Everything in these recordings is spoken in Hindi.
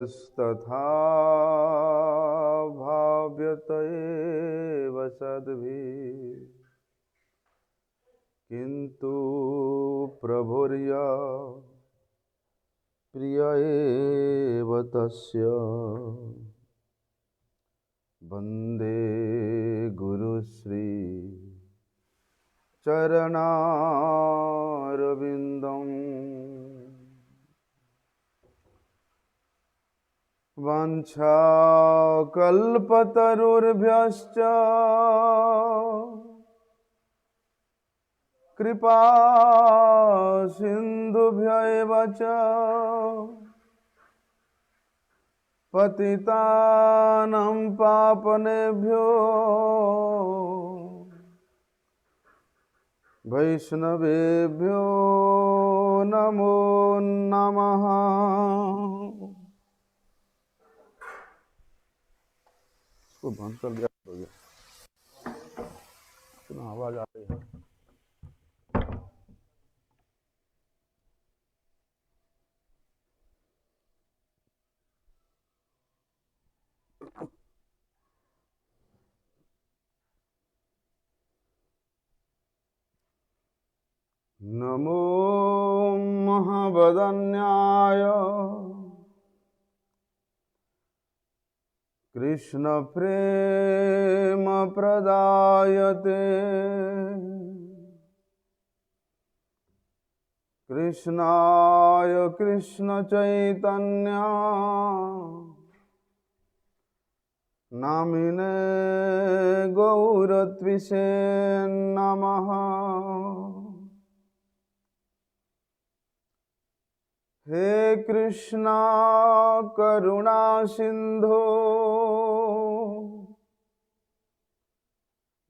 तथा भाव्यत एव सद्भिः किन्तु प्रभुर्य प्रिय एव तस्य वन्दे गुरुश्री चरणारविन्दम् वाञ्छाकल्पतरुर्भ्यश्च कृपा सिन्धुभ्य एव च पतितानां पावनेभ्यो वैष्णवेभ्यो नमो नमः। इसको बंद कर दिया हो गया, इतना आवाज आ रही है। नमो महावदन्याय कृष्ण प्रेम प्रदायते कृष्णाय कृष्ण चैतन्य नामिने गौरत्विषे नमः। हे कृष्णा करुणा सिंधु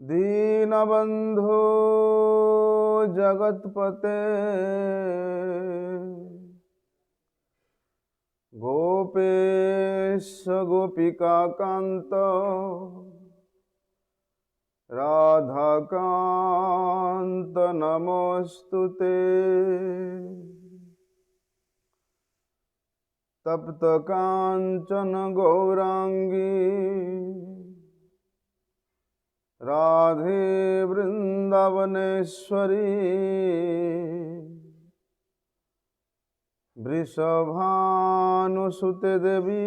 दीनबंधो जगतपते गोपेश गोपिका कांत राधाकांत नमोस्तुते। तप्त कांचन गौरांगी राधे वृंदावनेश्वरी वृषभानुसुते देवी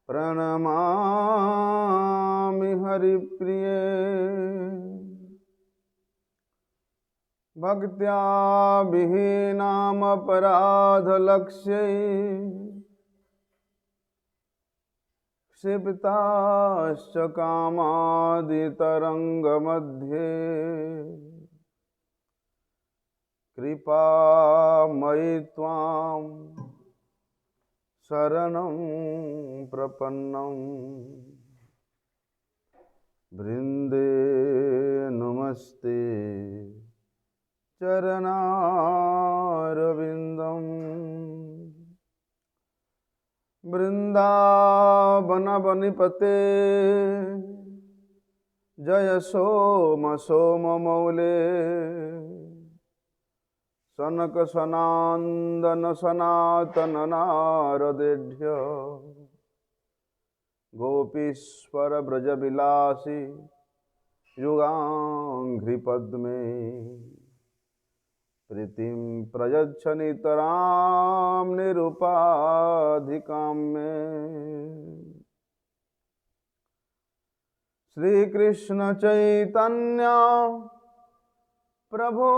प्रणमामि हरिप्रिये। भक्त्या विहीनामपराधलक्ष्यै क्षिप्ताश्च कामादितरङ्गमध्ये कृपामयि त्वां शरणं प्रपन्नं। वृन्दे नमस्ते चरणारविन्दम्। वृन्दावनवनिपते जय सोम सोम मौले सनक सनान्दन सनातन नारदेढ्य गोपीश्वर ब्रजविलासी युगाङ्घ्रिपद्मे प्रीतिं प्रयच्छ नितरां निरुपाधिकां मे। श्रीकृष्ण चैतन्य प्रभो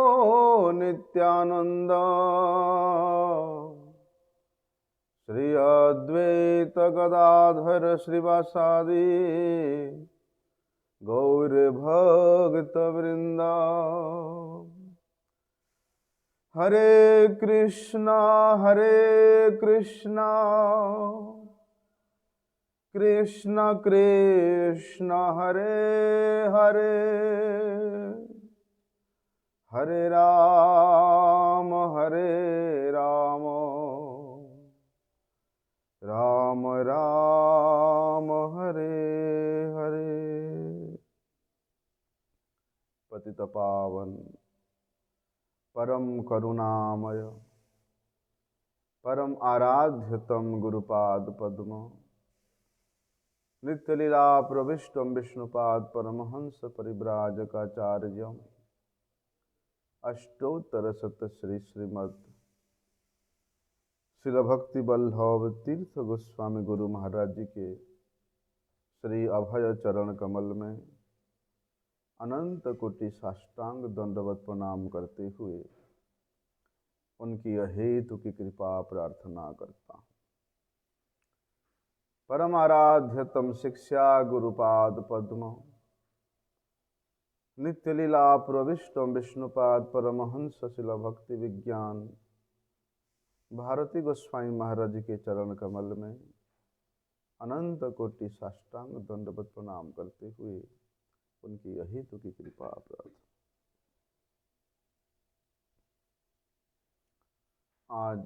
नित्यानंद श्री अद्वैत गदाधर श्रीवासादि गौर भक्तवृंद। हरे कृष्णा कृष्ण कृष्ण हरे हरे हरे राम राम राम हरे हरे। पतित पावन परम करुणामय परम आराध्यतम गुरुपाद पद्म नित्य लीला प्रविष्टम विष्णुपाद परमहंस परिव्राजकाचार्यम अष्टोत्तर शत श्री श्रीमद शिल भक्ति वल्लभ तीर्थ गोस्वामी गुरु महाराज जी के श्री अभय चरण कमल में अनंत कोटि साष्टांग दंडवत प्रणाम करते हुए उनकी अहेतु की कृपा प्रार्थना करता हूँ। परम आराध्यतम शिक्षा गुरुपाद पद्म नित्य लीला प्रविष्टम विष्णुपाद परमहंस शिल भक्ति विज्ञान भारती गोस्वामी महाराज जी के चरण कमल में अनंत कोटि साष्टांग दंडवत प्रणाम करते हुए उनकी अहेतु की कृपा प्रार्थना। आज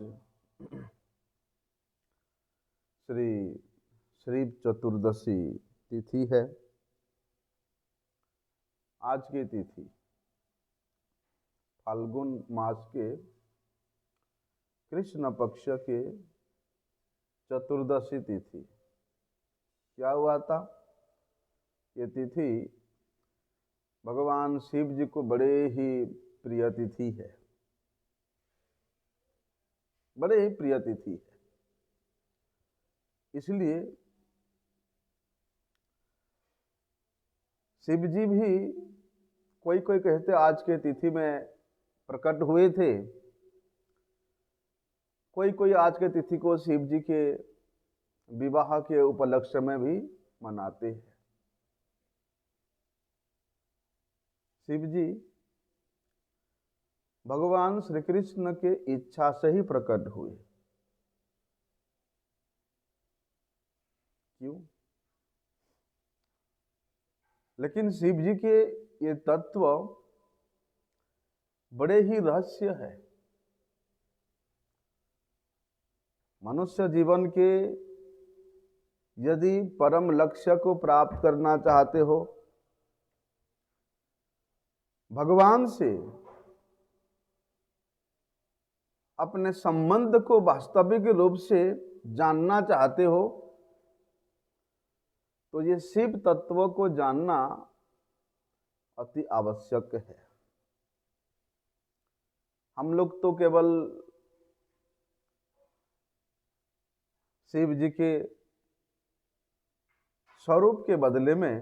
श्री चतुर्दशी तिथि है। आज की तिथि फाल्गुन मास के कृष्ण पक्ष के चतुर्दशी तिथि। क्या हुआ था? ये तिथि भगवान शिव जी को बड़े ही प्रिय तिथि है, बड़े ही प्रिय तिथि है। इसलिए शिव जी भी कोई कहते आज के तिथि में प्रकट हुए थे, कोई आज के तिथि को शिव जी के विवाह के उपलक्ष्य में भी मनाते हैं। शिव जी भगवान श्री कृष्ण के इच्छा से ही प्रकट हुए। क्यों? लेकिन शिव जी के ये तत्व बड़े ही रहस्य है। मनुष्य जीवन के यदि परम लक्ष्य को प्राप्त करना चाहते हो, भगवान से अपने संबंध को वास्तविक रूप से जानना चाहते हो, तो ये शिव तत्व को जानना अति आवश्यक है। हम लोग तो केवल शिव जी के स्वरूप के बदले में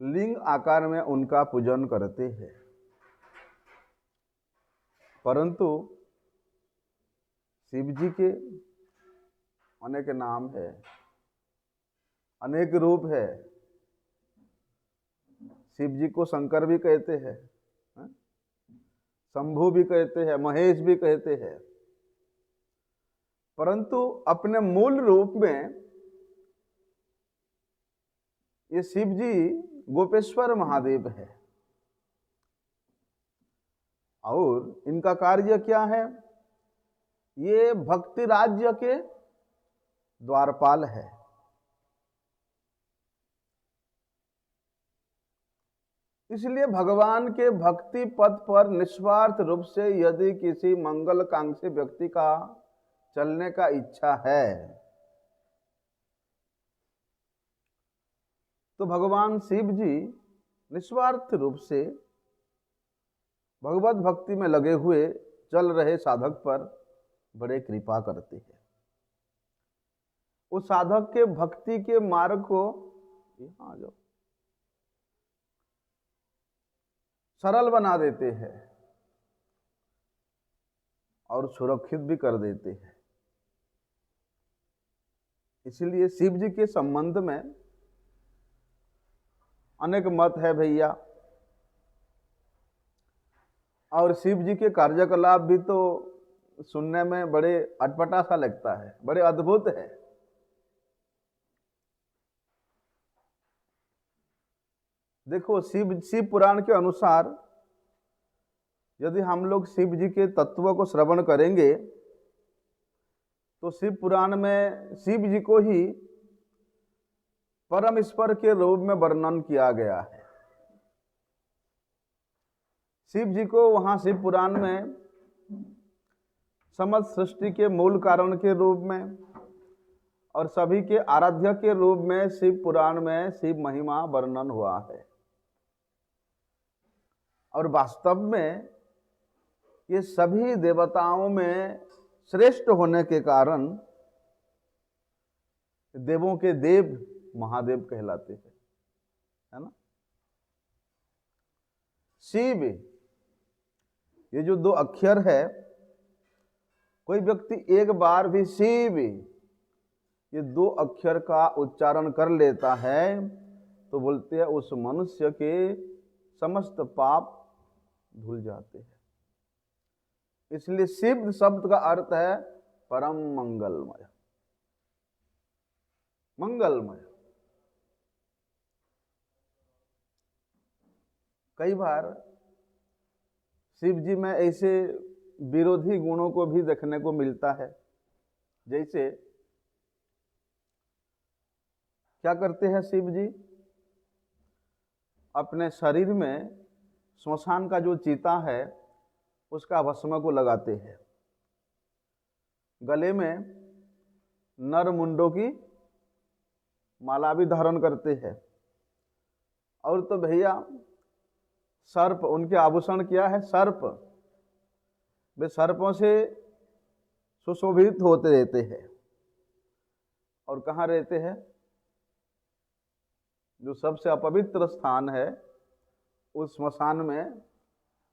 लिंग आकार में उनका पूजन करते हैं, परंतु शिव जी के अनेक नाम है, अनेक रूप है। शिव जी को शंकर भी कहते हैं, शंभु भी कहते हैं, महेश भी कहते हैं, परंतु अपने मूल रूप में ये शिव जी गोपेश्वर महादेव है। और इनका कार्य क्या है? ये भक्ति राज्य के द्वारपाल है। इसलिए भगवान के भक्ति पथ पर निस्वार्थ रूप से यदि किसी मंगल कांक्षी व्यक्ति का चलने का इच्छा है, तो भगवान शिव जी निस्वार्थ रूप से भगवत भक्ति में लगे हुए चल रहे साधक पर बड़े कृपा करते हैं। उस साधक के भक्ति के मार्ग को यहाँ जो सरल बना देते हैं और सुरक्षित भी कर देते हैं। इसलिए शिव जी के संबंध में अनेक मत है भैया, और शिव जी के कार्यकलाप भी तो सुनने में बड़े अटपटा सा लगता है, बड़े अद्भुत है। देखो, शिव पुराण के अनुसार यदि हम लोग शिव जी के तत्व को श्रवण करेंगे तो शिव पुराण में शिव जी को ही परम ईश्वर के रूप में वर्णन किया गया है। शिव जी को वहां शिव पुराण में समस्त सृष्टि के मूल कारण के रूप में और सभी के आराध्य के रूप में शिव पुराण में शिव महिमा वर्णन हुआ है। और वास्तव में ये सभी देवताओं में श्रेष्ठ होने के कारण देवों के देव महादेव कहलाते हैं, है ना। शिव, ये जो दो अक्षर है, कोई व्यक्ति एक बार भी शिव ये दो अक्षर का उच्चारण कर लेता है तो बोलते हैं उस मनुष्य के समस्त पाप धुल जाते हैं। इसलिए शिव शब्द का अर्थ है परम मंगलमय, मंगलमय। कई बार शिव जी में ऐसे विरोधी गुणों को भी देखने को मिलता है। जैसे क्या करते हैं शिव जी, अपने शरीर में श्मशान का जो चीता है उसका भस्म को लगाते हैं, गले में नर मुंडों की माला भी धारण करते हैं। और तो भैया सर्प, उनके आभूषण क्या है? सर्प। वे सर्पों से सुशोभित होते रहते हैं। और कहाँ रहते हैं? जो सबसे अपवित्र स्थान है उस श्मशान में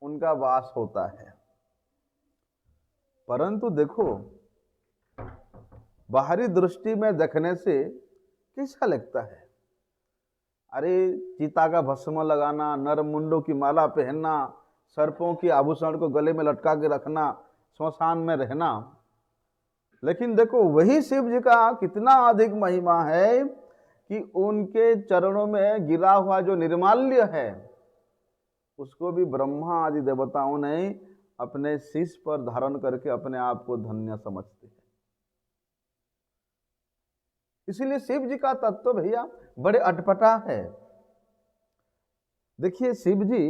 उनका वास होता है। परंतु देखो, बाहरी दृष्टि में देखने से कैसा लगता है? अरे चीता का भस्म लगाना, नर मुंडों की माला पहनना, सर्पों की आभूषण को गले में लटका के रखना, श्मशान में रहना। लेकिन देखो वही शिव जी का कितना अधिक महिमा है कि उनके चरणों में गिरा हुआ जो निर्माल्य है उसको भी ब्रह्मा आदि देवताओं ने अपने शीश पर धारण करके अपने आप को धन्य समझते हैं। इसीलिए शिव जी का तत्व भैया बड़े अटपटा है। देखिए शिव जी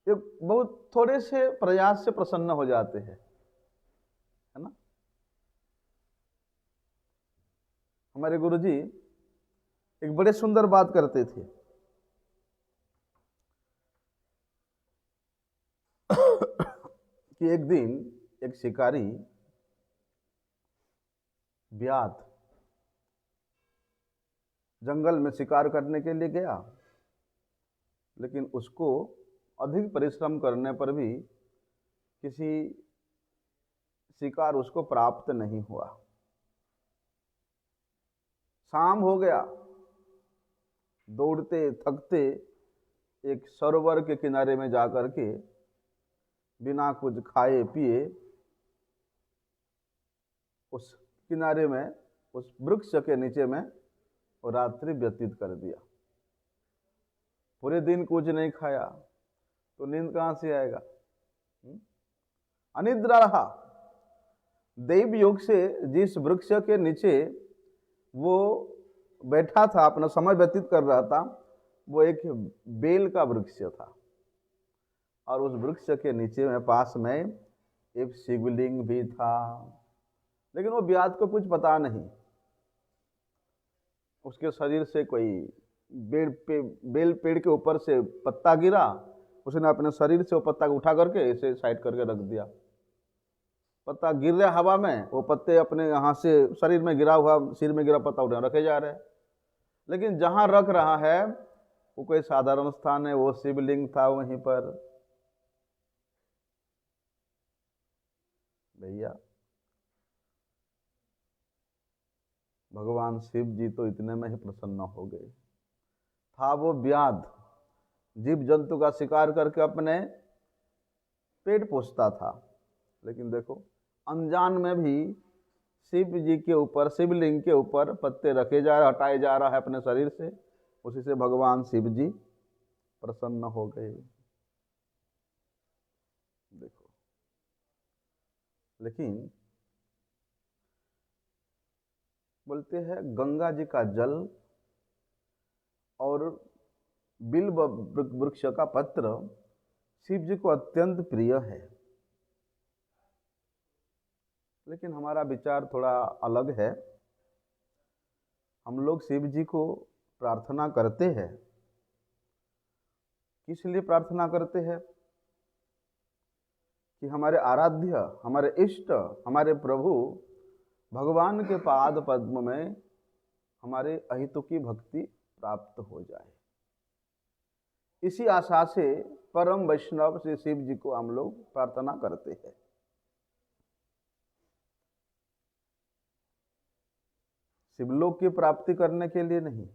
बहुत थोड़े से प्रयास से प्रसन्न हो जाते हैं, है ना। हमारे गुरुजी एक बड़े सुंदर बात करते थे कि एक दिन एक शिकारी व्याध जंगल में शिकार करने के लिए गया, लेकिन उसको अधिक परिश्रम करने पर भी किसी शिकार उसको प्राप्त नहीं हुआ। शाम हो गया, दौड़ते थकते एक सरोवर के किनारे में जाकर के बिना कुछ खाए पिए उस किनारे में उस वृक्ष के नीचे में और रात्रि व्यतीत कर दिया। पूरे दिन कुछ नहीं खाया तो नींद कहां से आएगा? अनिद्रा रहा। दैव योग से जिस वृक्ष के नीचे वो बैठा था, अपना समय व्यतीत कर रहा था, वो एक बेल का वृक्ष था। और उस वृक्ष के नीचे में पास में एक शिवलिंग भी था। लेकिन वो व्याध को कुछ पता नहीं। उसके शरीर से कोई बेल पेड़ के ऊपर से पत्ता गिरा, उसने अपने शरीर से वो पत्ता उठा करके इसे साइड करके रख दिया। पत्ता गिर रहा हवा में, वो पत्ते अपने यहाँ से शरीर में गिरा हुआ, सिर में गिरा पत्ता उठा रखे जा रहे हैं। लेकिन जहाँ रख रहा है वो कोई साधारण स्थान है, वो शिवलिंग था वहीं पर। भैया भगवान शिव जी तो इतने में ही प्रसन्न हो गए। था वो व्याध, जीव जंतु का शिकार करके अपने पेट पोषता था, लेकिन देखो अनजान में भी शिव जी के ऊपर, शिवलिंग के ऊपर पत्ते रखे जा रहे, हटाए जा रहा है अपने शरीर से। उसी से भगवान शिव जी प्रसन्न हो गए। देखो, लेकिन बोलते हैं गंगा जी का जल और बिल्व वृक्ष का पत्र शिव जी को अत्यंत प्रिय है। लेकिन हमारा विचार थोड़ा अलग है। हम लोग शिव जी को प्रार्थना करते हैं। किस लिए प्रार्थना करते हैं? कि हमारे आराध्य, हमारे इष्ट, हमारे प्रभु भगवान के पाद पद्म में हमारे अहितों की भक्ति प्राप्त हो जाए। इसी आशा से परम वैष्णव श्री शिव जी को हम लोग प्रार्थना करते हैं। शिवलोक की प्राप्ति करने के लिए नहीं।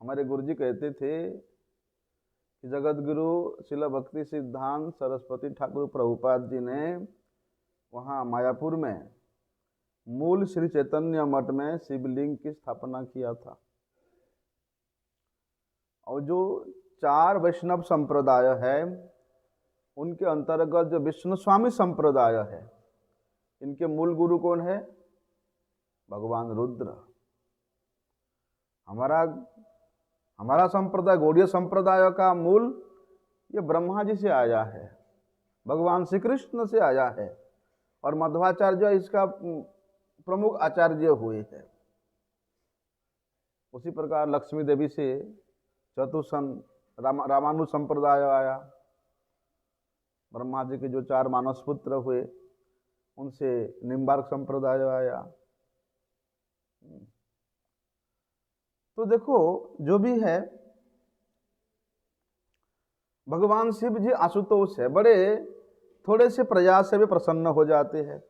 हमारे गुरु जी कहते थे कि जगत गुरु शिला भक्ति सिद्धांत सरस्वती ठाकुर प्रभुपाद जी ने वहाँ मायापुर में मूल श्री चैतन्य मठ में शिवलिंग की स्थापना किया था। और जो 4 वैष्णव संप्रदाय है उनके अंतर्गत जो विष्णु स्वामी संप्रदाय है, इनके मूल गुरु कौन है? भगवान रुद्र। हमारा संप्रदाय गौड़ीय संप्रदाय का मूल ये ब्रह्मा जी से आया है, भगवान श्री कृष्ण से आया है, और मध्वाचार्य इसका प्रमुख आचार्य हुए हैं। उसी प्रकार लक्ष्मी देवी से चतुसन रामानु संप्रदाय आया। ब्रह्मा जी के जो 4 मानस पुत्र हुए उनसे निम्बार्क संप्रदाय आया। तो देखो, जो भी है भगवान शिव जी आशुतोष है, बड़े थोड़े से प्रयास से भी प्रसन्न हो जाते हैं।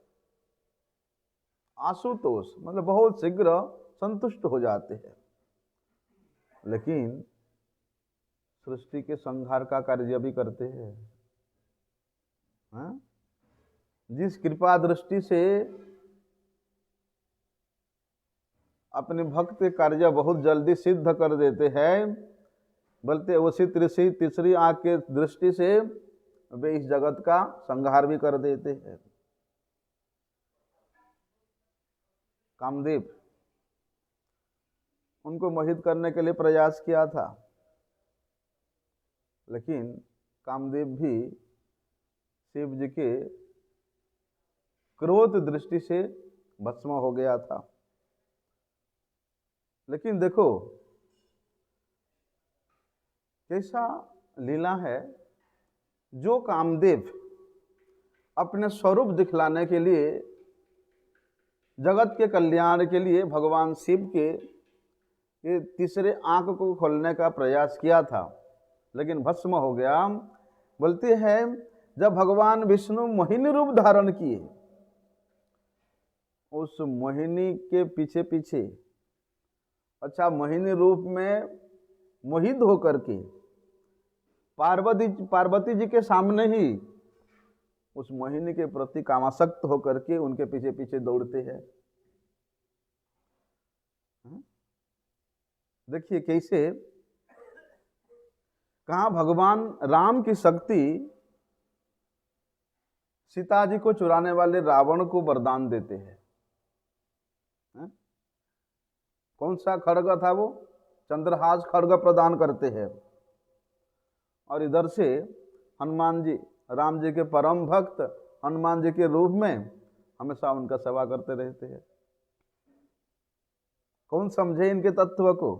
आशुतोष मतलब बहुत शीघ्र संतुष्ट हो जाते हैं। लेकिन सृष्टि के संहार का कार्य भी करते हैं। हाँ? जिस कृपा दृष्टि से अपने भक्त के कार्य बहुत जल्दी सिद्ध कर देते हैं, बल्कि उसी तीसरी आंख के दृष्टि से वे इस जगत का संहार भी कर देते हैं। कामदेव, उनको मोहित करने के लिए प्रयास किया था, लेकिन कामदेव भी शिव जी के क्रोध दृष्टि से भस्म हो गया था। लेकिन देखो कैसा लीला है, जो कामदेव अपने स्वरूप दिखलाने के लिए, जगत के कल्याण के लिए भगवान शिव के ये तीसरे आंख को खोलने का प्रयास किया था, लेकिन भस्म हो गया। बोलते हैं जब भगवान विष्णु मोहिनी रूप धारण किए, उस मोहिनी के पीछे पीछे, अच्छा मोहिनी रूप में मोहित होकर के पार्वती जी के सामने ही उस मोहिनी के प्रति कामासक्त होकर के उनके पीछे पीछे दौड़ते हैं। देखिए कैसे, कहाँ भगवान राम की शक्ति सीता जी को चुराने वाले रावण को वरदान देते हैं। कौन सा खड्ग था वो? चंद्रहास खड्ग प्रदान करते हैं। और इधर से हनुमान जी, राम जी के परम भक्त हनुमान जी के रूप में हमेशा उनका सेवा करते रहते हैं। कौन समझे इनके तत्व को?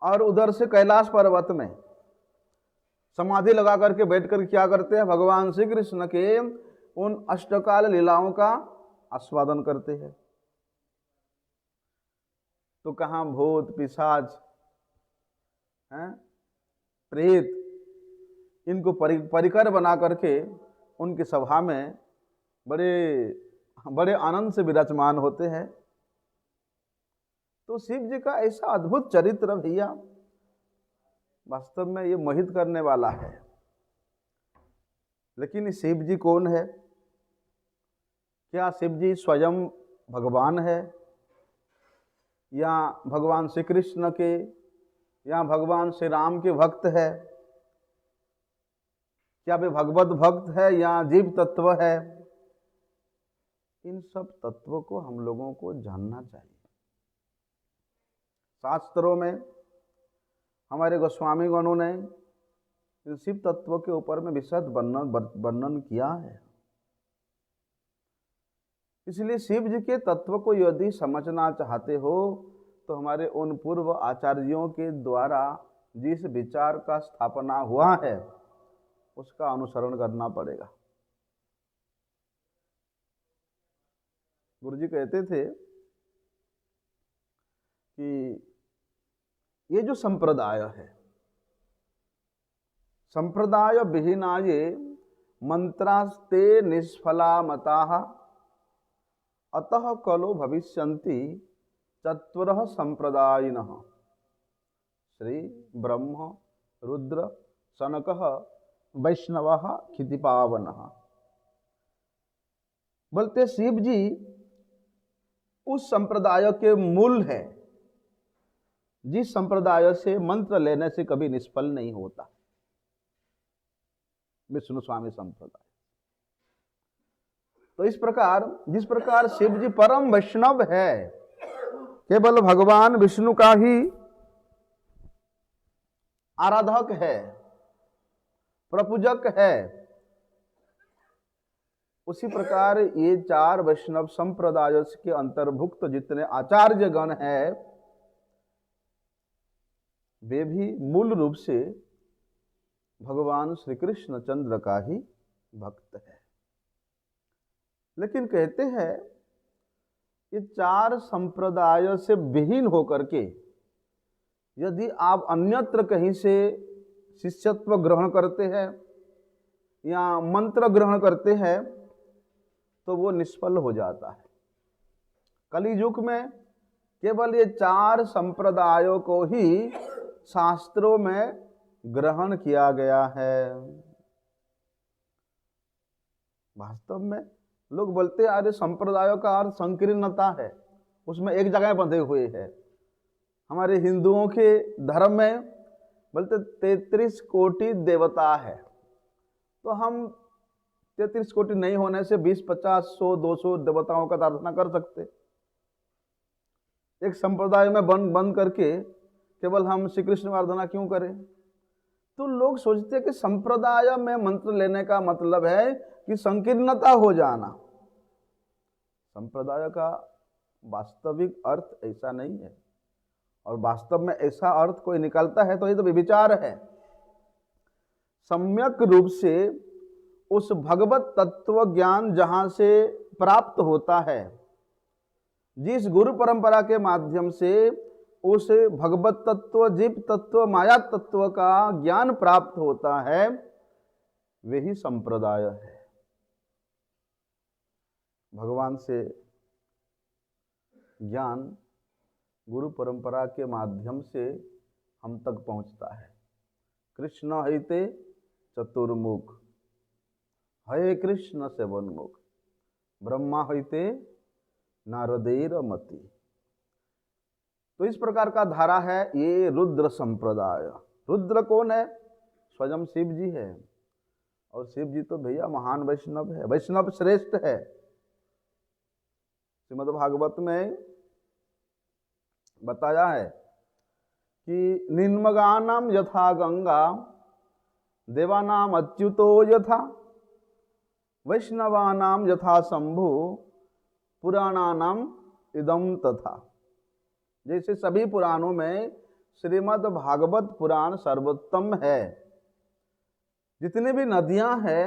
और उधर से कैलाश पर्वत में समाधि लगा करके बैठकर क्या करते हैं? भगवान श्री कृष्ण के उन अष्टकाल लीलाओं का आस्वादन करते हैं। तो कहाँ भूत पिशाच हैं, प्रेत, इनको परिकर बना करके उनकी सभा में बड़े बड़े आनंद से विराजमान होते हैं। तो शिव जी का ऐसा अद्भुत चरित्र भैया, वास्तव में ये मोहित करने वाला है। लेकिन शिव जी कौन है? क्या शिव जी स्वयं भगवान है, या भगवान श्री कृष्ण के, या भगवान श्री राम के भक्त है? क्या वे भगवत भक्त है या जीव तत्व है? इन सब तत्वों को हम लोगों को जानना चाहिए। शास्त्रों में हमारे गोस्वामी गणों ने इन शिव तत्व के ऊपर में विशद वर्णन किया है। इसलिए शिव जी के तत्व को यदि समझना चाहते हो तो हमारे उन पूर्व आचार्यों के द्वारा जिस विचार का स्थापना हुआ है उसका अनुसरण करना पड़ेगा। गुरुजी कहते थे कि ये जो संप्रदाय है, संप्रदाय विहीनाये मंत्रास्ते निष्फला मताः अतः कलो भविष्यन्ति चत्वरः संप्रदायिनः श्री ब्रह्म रुद्र सनकः वैष्णवः क्षितिपावनः। बोलते शिव जी उस संप्रदाय के मूल है जिस संप्रदाय से मंत्र लेने से कभी निष्फल नहीं होता, विष्णु स्वामी संप्रदाय। तो इस प्रकार जिस प्रकार शिव जी परम वैष्णव है, केवल भगवान विष्णु का ही आराधक है, प्रपूजक है, उसी प्रकार ये चार वैष्णव संप्रदाय के अंतर्भुक्त जितने आचार्य गण हैं वे भी मूल रूप से भगवान श्री कृष्ण चंद्र का ही भक्त है। लेकिन कहते हैं ये चार संप्रदाय से विहीन होकर के यदि आप अन्यत्र कहीं से शिष्यत्व ग्रहण करते हैं या मंत्र ग्रहण करते हैं तो वो निष्फल हो जाता है। कली युग में केवल ये चार संप्रदायों को ही शास्त्रों में ग्रहण किया गया है। वास्तव में लोग बोलते हैं अरे संप्रदायों का अर्थ संकीर्णता है, उसमें एक जगह बंधे हुए हैं। हमारे हिंदुओं के धर्म में बोलते 33 कोटि देवता है, तो हम 33 कोटि नहीं होने से 20, 50, 100, 200 देवताओं का आराधना कर सकते। एक संप्रदाय में बंद करके केवल हम श्री कृष्ण आराधना क्यों करें? तो लोग सोचते हैं कि संप्रदाय में मंत्र लेने का मतलब है कि संकीर्णता हो जाना। संप्रदाय का वास्तविक अर्थ ऐसा नहीं है, और वास्तव में ऐसा अर्थ कोई निकालता है तो ये तो विचार है। सम्यक रूप से उस भगवत तत्व ज्ञान जहां से प्राप्त होता है, जिस गुरु परंपरा के माध्यम से उस भगवत तत्व, जीव तत्व, माया तत्व का ज्ञान प्राप्त होता है, वही संप्रदाय है। भगवान से ज्ञान गुरु परंपरा के माध्यम से हम तक पहुंचता है। कृष्ण हईते चतुर्मुख, हये कृष्ण सेवन्मुख, ब्रह्मा हईते नारदेर मति। तो इस प्रकार का धारा है ये रुद्र संप्रदाय। रुद्र कौन है? स्वयं शिव जी है, और शिव जी तो भैया महान वैष्णव है, वैष्णव श्रेष्ठ है। श्रीमद् भागवत में बताया है कि निन्मगानाम यथा गंगा देवानाम अच्युतो यथा वैष्णवानाम यथा शंभु पुराणानाम इदम तथा। जैसे सभी पुराणों में श्रीमद् भागवत पुराण सर्वोत्तम है। जितनी भी नदियां हैं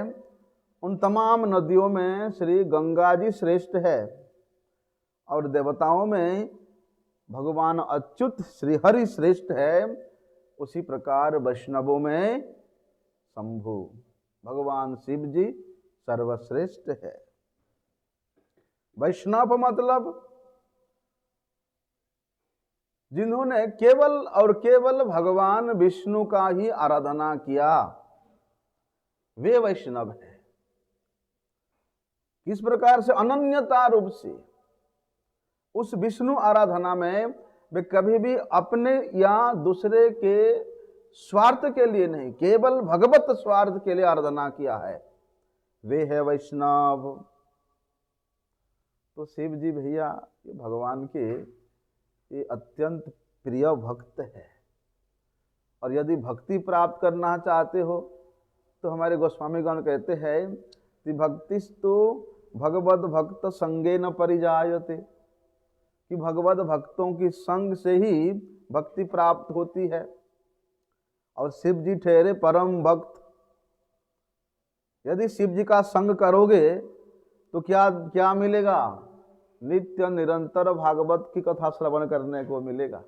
उन तमाम नदियों में श्री गंगा जी श्रेष्ठ है, और देवताओं में भगवान अच्युत श्री हरि श्रेष्ठ है। उसी प्रकार वैष्णवों में शंभु भगवान शिव जी सर्वश्रेष्ठ है। वैष्णव मतलब जिन्होंने केवल और केवल भगवान विष्णु का ही आराधना किया, वे वैष्णव है। किस प्रकार से? अनन्यता रूप से उस विष्णु आराधना में वे कभी भी अपने या दूसरे के स्वार्थ के लिए नहीं, केवल भगवत स्वार्थ के लिए आराधना किया है, वे है वैष्णव। तो शिव जी भैया ये भगवान के ये अत्यंत प्रिय भक्त है। और यदि भक्ति प्राप्त करना चाहते हो तो हमारे गोस्वामीगण कहते हैं कि भक्तिस्तु भगवद भक्त संगे न परिजायते, कि भगवद भक्तों की संग से ही भक्ति प्राप्त होती है। और शिव जी ठहरे परम भक्त। यदि शिव जी का संग करोगे तो क्या क्या मिलेगा? नित्य निरंतर भागवत की कथा श्रवण करने को मिलेगा।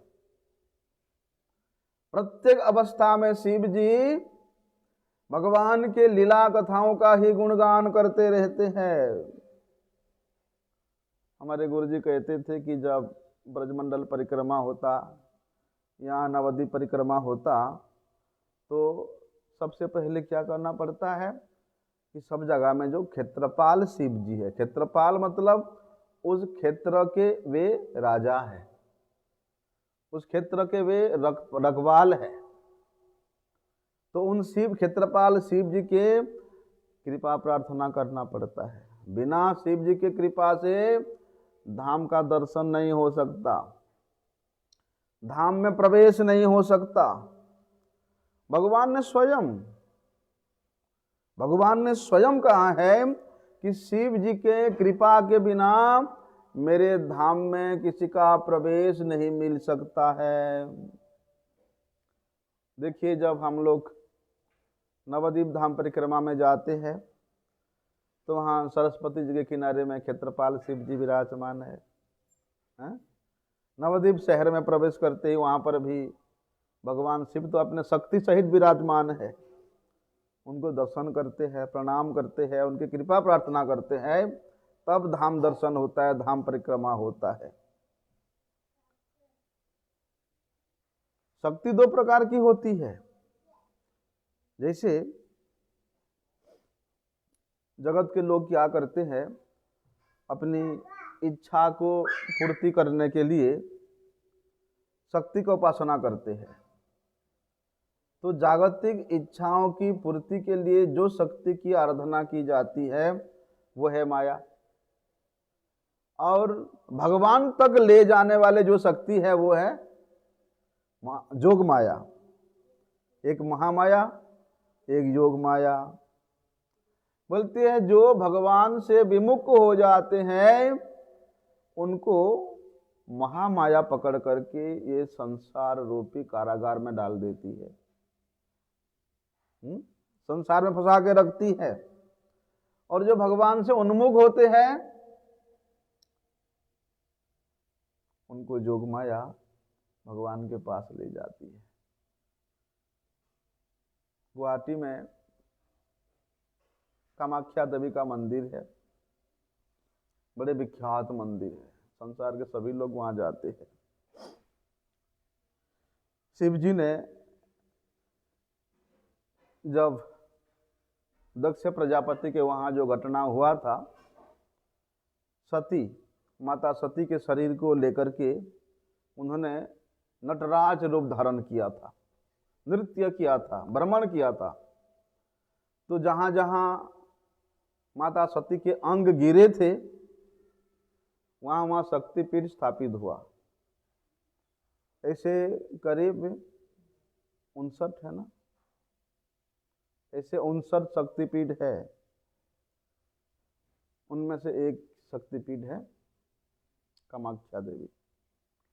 प्रत्येक अवस्था में शिव जी भगवान के लीला कथाओं का ही गुणगान करते रहते हैं। हमारे गुरुजी कहते थे कि जब ब्रजमंडल परिक्रमा होता या नवद्वीप परिक्रमा होता तो सबसे पहले क्या करना पड़ता है कि सब जगह में जो क्षेत्रपाल शिव जी है, क्षेत्रपाल मतलब उस क्षेत्र के वे राजा हैं, उस क्षेत्र के वे रखवाल है। तो उन शिव क्षेत्रपाल शिव जी के कृपा प्रार्थना करना पड़ता है। बिना शिव जी के कृपा से धाम का दर्शन नहीं हो सकता, धाम में प्रवेश नहीं हो सकता। भगवान ने स्वयं कहा है कि शिव जी के कृपा के बिना मेरे धाम में किसी का प्रवेश नहीं मिल सकता है। देखिए, जब हम लोग नवद्वीप धाम परिक्रमा में जाते हैं तो वहाँ सरस्वती जी के किनारे में क्षेत्रपाल शिव जी विराजमान है। नवद्वीप शहर में प्रवेश करते ही वहाँ पर भी भगवान शिव तो अपने शक्ति सहित विराजमान है। उनको दर्शन करते हैं, प्रणाम करते हैं, उनकी कृपा प्रार्थना करते हैं, तब धाम दर्शन होता है, धाम परिक्रमा होता है। शक्ति दो प्रकार की होती है। जैसे जगत के लोग क्या करते हैं, अपनी इच्छा को पूर्ति करने के लिए शक्ति का उपासना करते हैं। तो जागतिक इच्छाओं की पूर्ति के लिए जो शक्ति की आराधना की जाती है वो है माया, और भगवान तक ले जाने वाले जो शक्ति है वो है जोग माया। एक महामाया, एक योग माया। बोलते हैं जो भगवान से विमुख हो जाते हैं उनको महामाया पकड़ करके ये संसार रूपी कारागार में डाल देती है, संसार में फंसा के रखती है। और जो भगवान से उन्मुख होते हैं उनको जोग माया भगवान के पास ले जाती है। गुवाहाटी में कामाख्या देवी का मंदिर है, बड़े विख्यात मंदिर है, संसार के सभी लोग वहां जाते हैं। शिव जी ने जब दक्ष प्रजापति के वहां जो घटना हुआ था, सती माता सती के शरीर को लेकर के उन्होंने नटराज रूप धारण किया था, नृत्य किया था, भ्रमण किया था। तो जहां जहां माता सती के अंग गिरे थे वहां वहां शक्तिपीठ स्थापित हुआ। ऐसे करीब 59 है ना, ऐसे 59 शक्तिपीठ है। उनमें से एक शक्तिपीठ है कामाख्या देवी।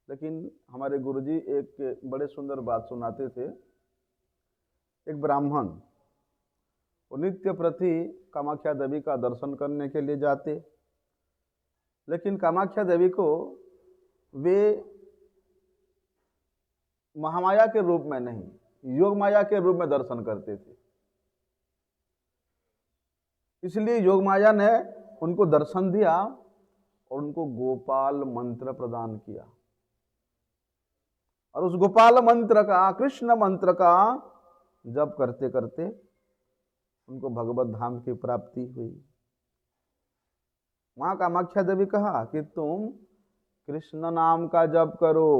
लेकिन हमारे गुरुजी एक बड़े सुंदर बात सुनाते थे। एक ब्राह्मण वो नित्य प्रति कामाख्या देवी का दर्शन करने के लिए जाते, लेकिन कामाख्या देवी को वे महामाया के रूप में नहीं, योग माया के रूप में दर्शन करते थे। इसलिए योग माया ने उनको दर्शन दिया और उनको गोपाल मंत्र प्रदान किया। और उस गोपाल मंत्र का, कृष्ण मंत्र का जप करते करते उनको भगवत धाम की प्राप्ति हुई। मां कामाख्या देवी कहा कि तुम कृष्ण नाम का जप करो,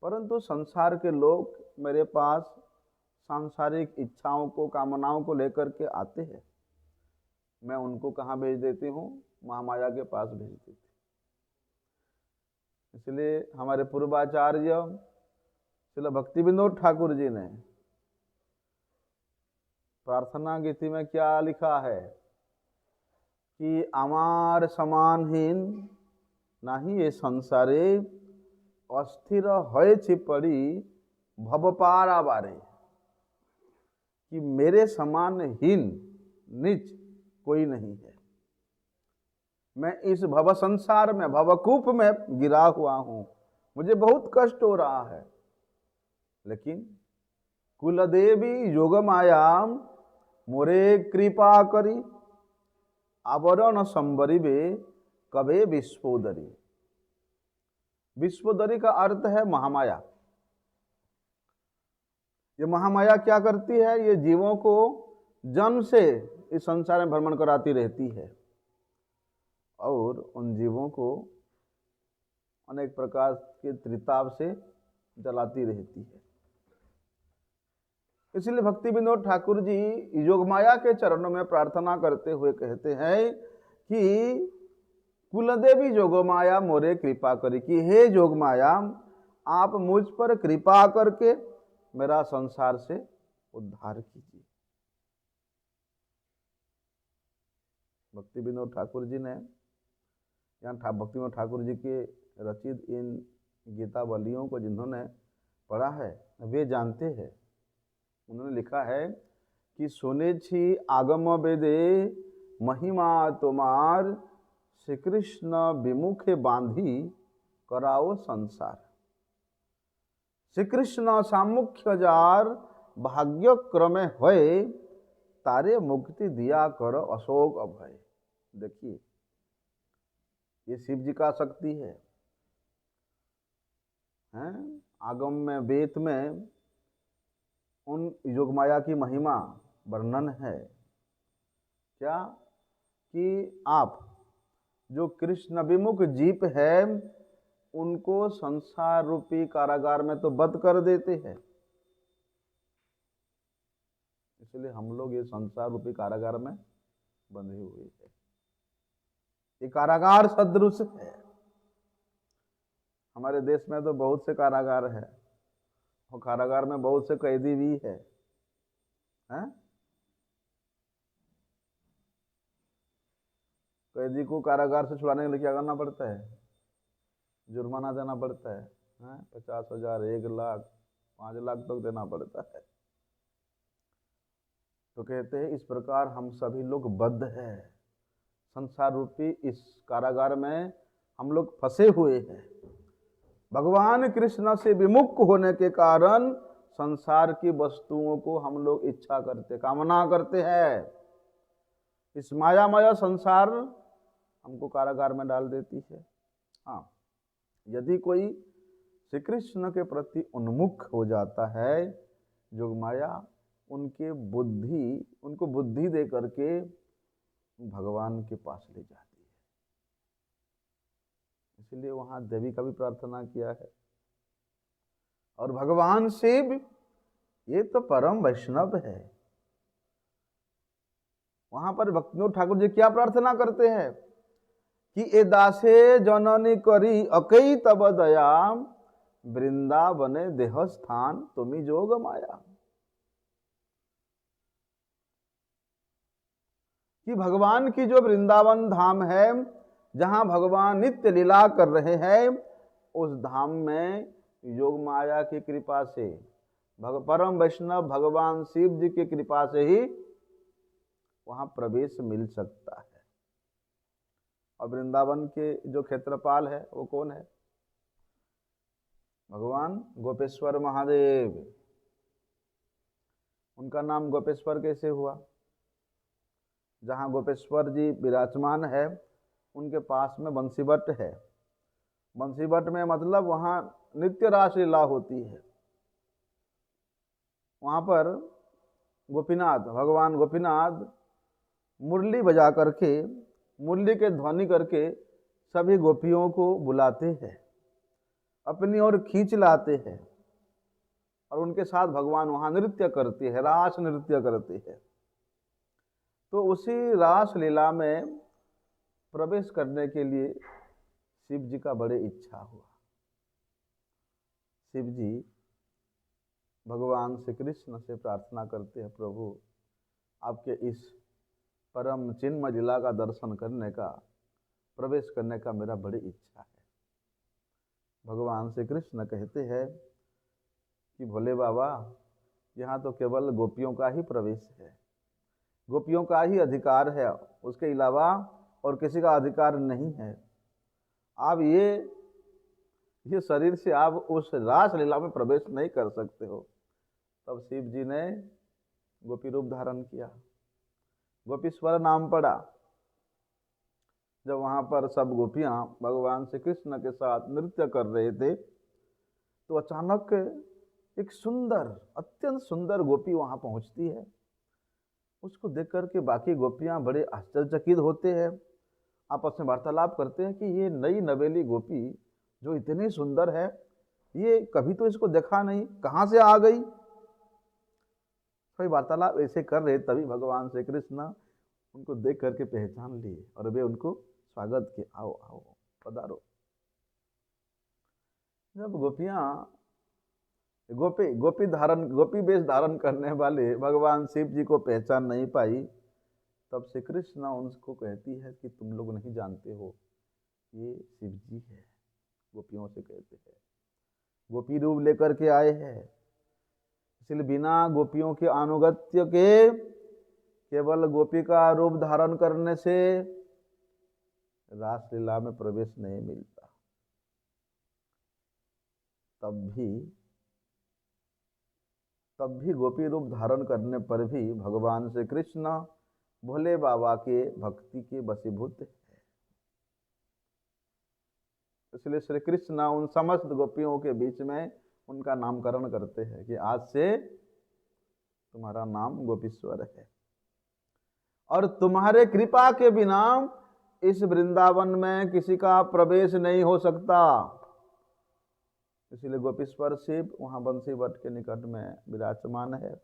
परंतु संसार के लोग मेरे पास सांसारिक इच्छाओं को, कामनाओं को लेकर के आते हैं, मैं उनको कहाँ भेज देती हूँ? महामाया के पास भेज देती। इसलिए हमारे पूर्वाचार्य श्रील भक्ति विनोद ठाकुर जी ने प्रार्थना गीति में क्या लिखा है कि আমার সমানহীন নাহি এ সংসারে অস্থির হয়েছে पड़ी भव पारावारे, कि मेरे समान हीन नीच कोई नहीं है। मैं इस भव संसार में भवकूप में गिरा हुआ हूं, मुझे बहुत कष्ट हो रहा है, लेकिन कुलदेवी योग मायाम मोरे कृपा करी आवरण संबरिबे कबे विश्वोदरी। विश्वोदरी का अर्थ है महामाया। ये महामाया क्या करती है? ये जीवों को जन्म से इस संसार में भ्रमण कराती रहती है और उन जीवों को अनेक प्रकार के त्रिताप से जलाती रहती है। इसलिए भक्ति विनोद ठाकुर जी योगमाया के चरणों में प्रार्थना करते हुए कहते हैं कि कुलदेवी जोगमाया मोरे कृपा करी, कि हे जोगमाया आप मुझ पर कृपा करके मेरा संसार से उद्धार कीजिए। भक्ति विनोद ठाकुर जी ने यहाँ भक्ति विनोद ठाकुर जी के रचित इन गीतावलियों को जिन्होंने पढ़ा है वे जानते हैं। उन्होंने लिखा है कि सुने छी आगम वेदे महिमा तुम्हार, श्री कृष्ण विमुखे बांधी कराओ संसार। श्री कृष्ण सामुख्य जार भाग्य क्रमे होए, तारे मुक्ति दिया कर अशोक अभय। देखिए ये शिव जी का शक्ति है, हैं? आगम में वेद में उन योगमाया की महिमा वर्णन है। क्या कि आप जो कृष्ण विमुख जीव है उनको संसार रूपी कारागार में तो बंद कर देते हैं, इसलिए हम लोग ये संसार रूपी कारागार में बंधे हुए हैं। ये कारागार सदृश है। हमारे देश में तो बहुत से कारागार है और कारागार में बहुत से कैदी भी है, हैं? कैदी को कारागार से छुड़ाने के लिए क्या करना पड़ता है? जुर्माना देना पड़ता है, 50,000, 1 लाख, 5 लाख तक देना पड़ता है। तो कहते हैं इस प्रकार हम सभी लोग बद्ध हैं, संसार रूपी इस कारागार में हम लोग फंसे हुए हैं। भगवान कृष्ण से विमुख होने के कारण संसार की वस्तुओं को हम लोग इच्छा करते, कामना करते हैं। इस मायामय संसार हमको कारागार में डाल देती है। हाँ, यदि कोई श्री कृष्ण के प्रति उन्मुख हो जाता है, जोगमाया उनको बुद्धि दे करके भगवान के पास ले जाती है। इसलिए वहां देवी का भी प्रार्थना किया है। और भगवान शिव ये तो परम वैष्णव है। वहां पर भक्ति विनोद ठाकुर जी क्या प्रार्थना करते हैं कि ए दासे जननी करी अकई तब दया, वृंदावने देह स्थान तुमी जोग माया। कि भगवान की जो वृंदावन धाम है जहां भगवान नित्य लीला कर रहे हैं, उस धाम में योग माया की कृपा से, परम वैष्णव भगवान शिव जी की कृपा से ही वहां प्रवेश मिल सकता है। और वृंदावन के जो क्षेत्रपाल है वो कौन है? भगवान गोपेश्वर महादेव। उनका नाम गोपेश्वर कैसे हुआ? जहाँ गोपेश्वर जी विराजमान है उनके पास में बंसीवट है। बंसीवट में मतलब वहाँ नित्य रास लीला होती है। वहाँ पर गोपीनाथ, भगवान गोपीनाथ मुरली बजा करके, मुरली के ध्वनि करके सभी गोपियों को बुलाते हैं, अपनी ओर खींच लाते हैं और उनके साथ भगवान वहाँ नृत्य करते हैं, रास नृत्य करते हैं। तो उसी रास लीला में प्रवेश करने के लिए शिव जी का बड़े इच्छा हुआ। शिव जी भगवान श्री कृष्ण से प्रार्थना करते हैं, प्रभु आपके इस परम चिन्मय लीला का दर्शन करने का, प्रवेश करने का मेरा बड़ी इच्छा है। भगवान श्री कृष्ण कहते हैं कि भोले बाबा, यहाँ तो केवल गोपियों का ही प्रवेश है, गोपियों का ही अधिकार है, उसके अलावा और किसी का अधिकार नहीं है। आप ये शरीर से आप उस रास लीला में प्रवेश नहीं कर सकते हो। तब शिव जी ने गोपी रूप धारण किया, गोपीश्वर नाम पड़ा। जब वहां पर सब गोपियां भगवान श्री कृष्ण के साथ नृत्य कर रहे थे, तो अचानक एक सुंदर, अत्यंत सुंदर गोपी वहां पहुंचती है। उसको देख करके बाकी गोपियां बड़े आश्चर्यचकित होते हैं, आपस में वार्तालाप करते हैं कि ये नई नवेली गोपी जो इतनी सुंदर है, ये कभी तो इसको देखा नहीं, कहाँ से आ गई। कोई वार्तालाप ऐसे कर रहे, तभी भगवान श्री कृष्ण उनको देख करके पहचान लिए और वे उनको स्वागत किए, आओ आओ पधारो। जब गोपी वेश धारण करने वाले भगवान शिव जी को पहचान नहीं पाई, तब श्री कृष्ण उनको कहती है कि तुम लोग नहीं जानते हो, ये शिव जी है। गोपियों से कहते हैं, गोपी रूप लेकर के आए हैं, इसलिए बिना गोपियों के अनुगत्य के केवल गोपी का रूप धारण करने से रासलीला में प्रवेश नहीं मिलता। तब भी गोपी रूप धारण करने पर भी भगवान श्री कृष्ण भोले बाबा के भक्ति के वशीभूत है। इसलिए श्री कृष्ण उन समस्त गोपियों के बीच में उनका नामकरण करते हैं कि आज से तुम्हारा नाम गोपीश्वर है, और तुम्हारे कृपा के बिना इस वृंदावन में किसी का प्रवेश नहीं हो सकता। इसलिए गोपीश्वर शिव वहाँ बंसी भट्ट के निकट में विराजमान है,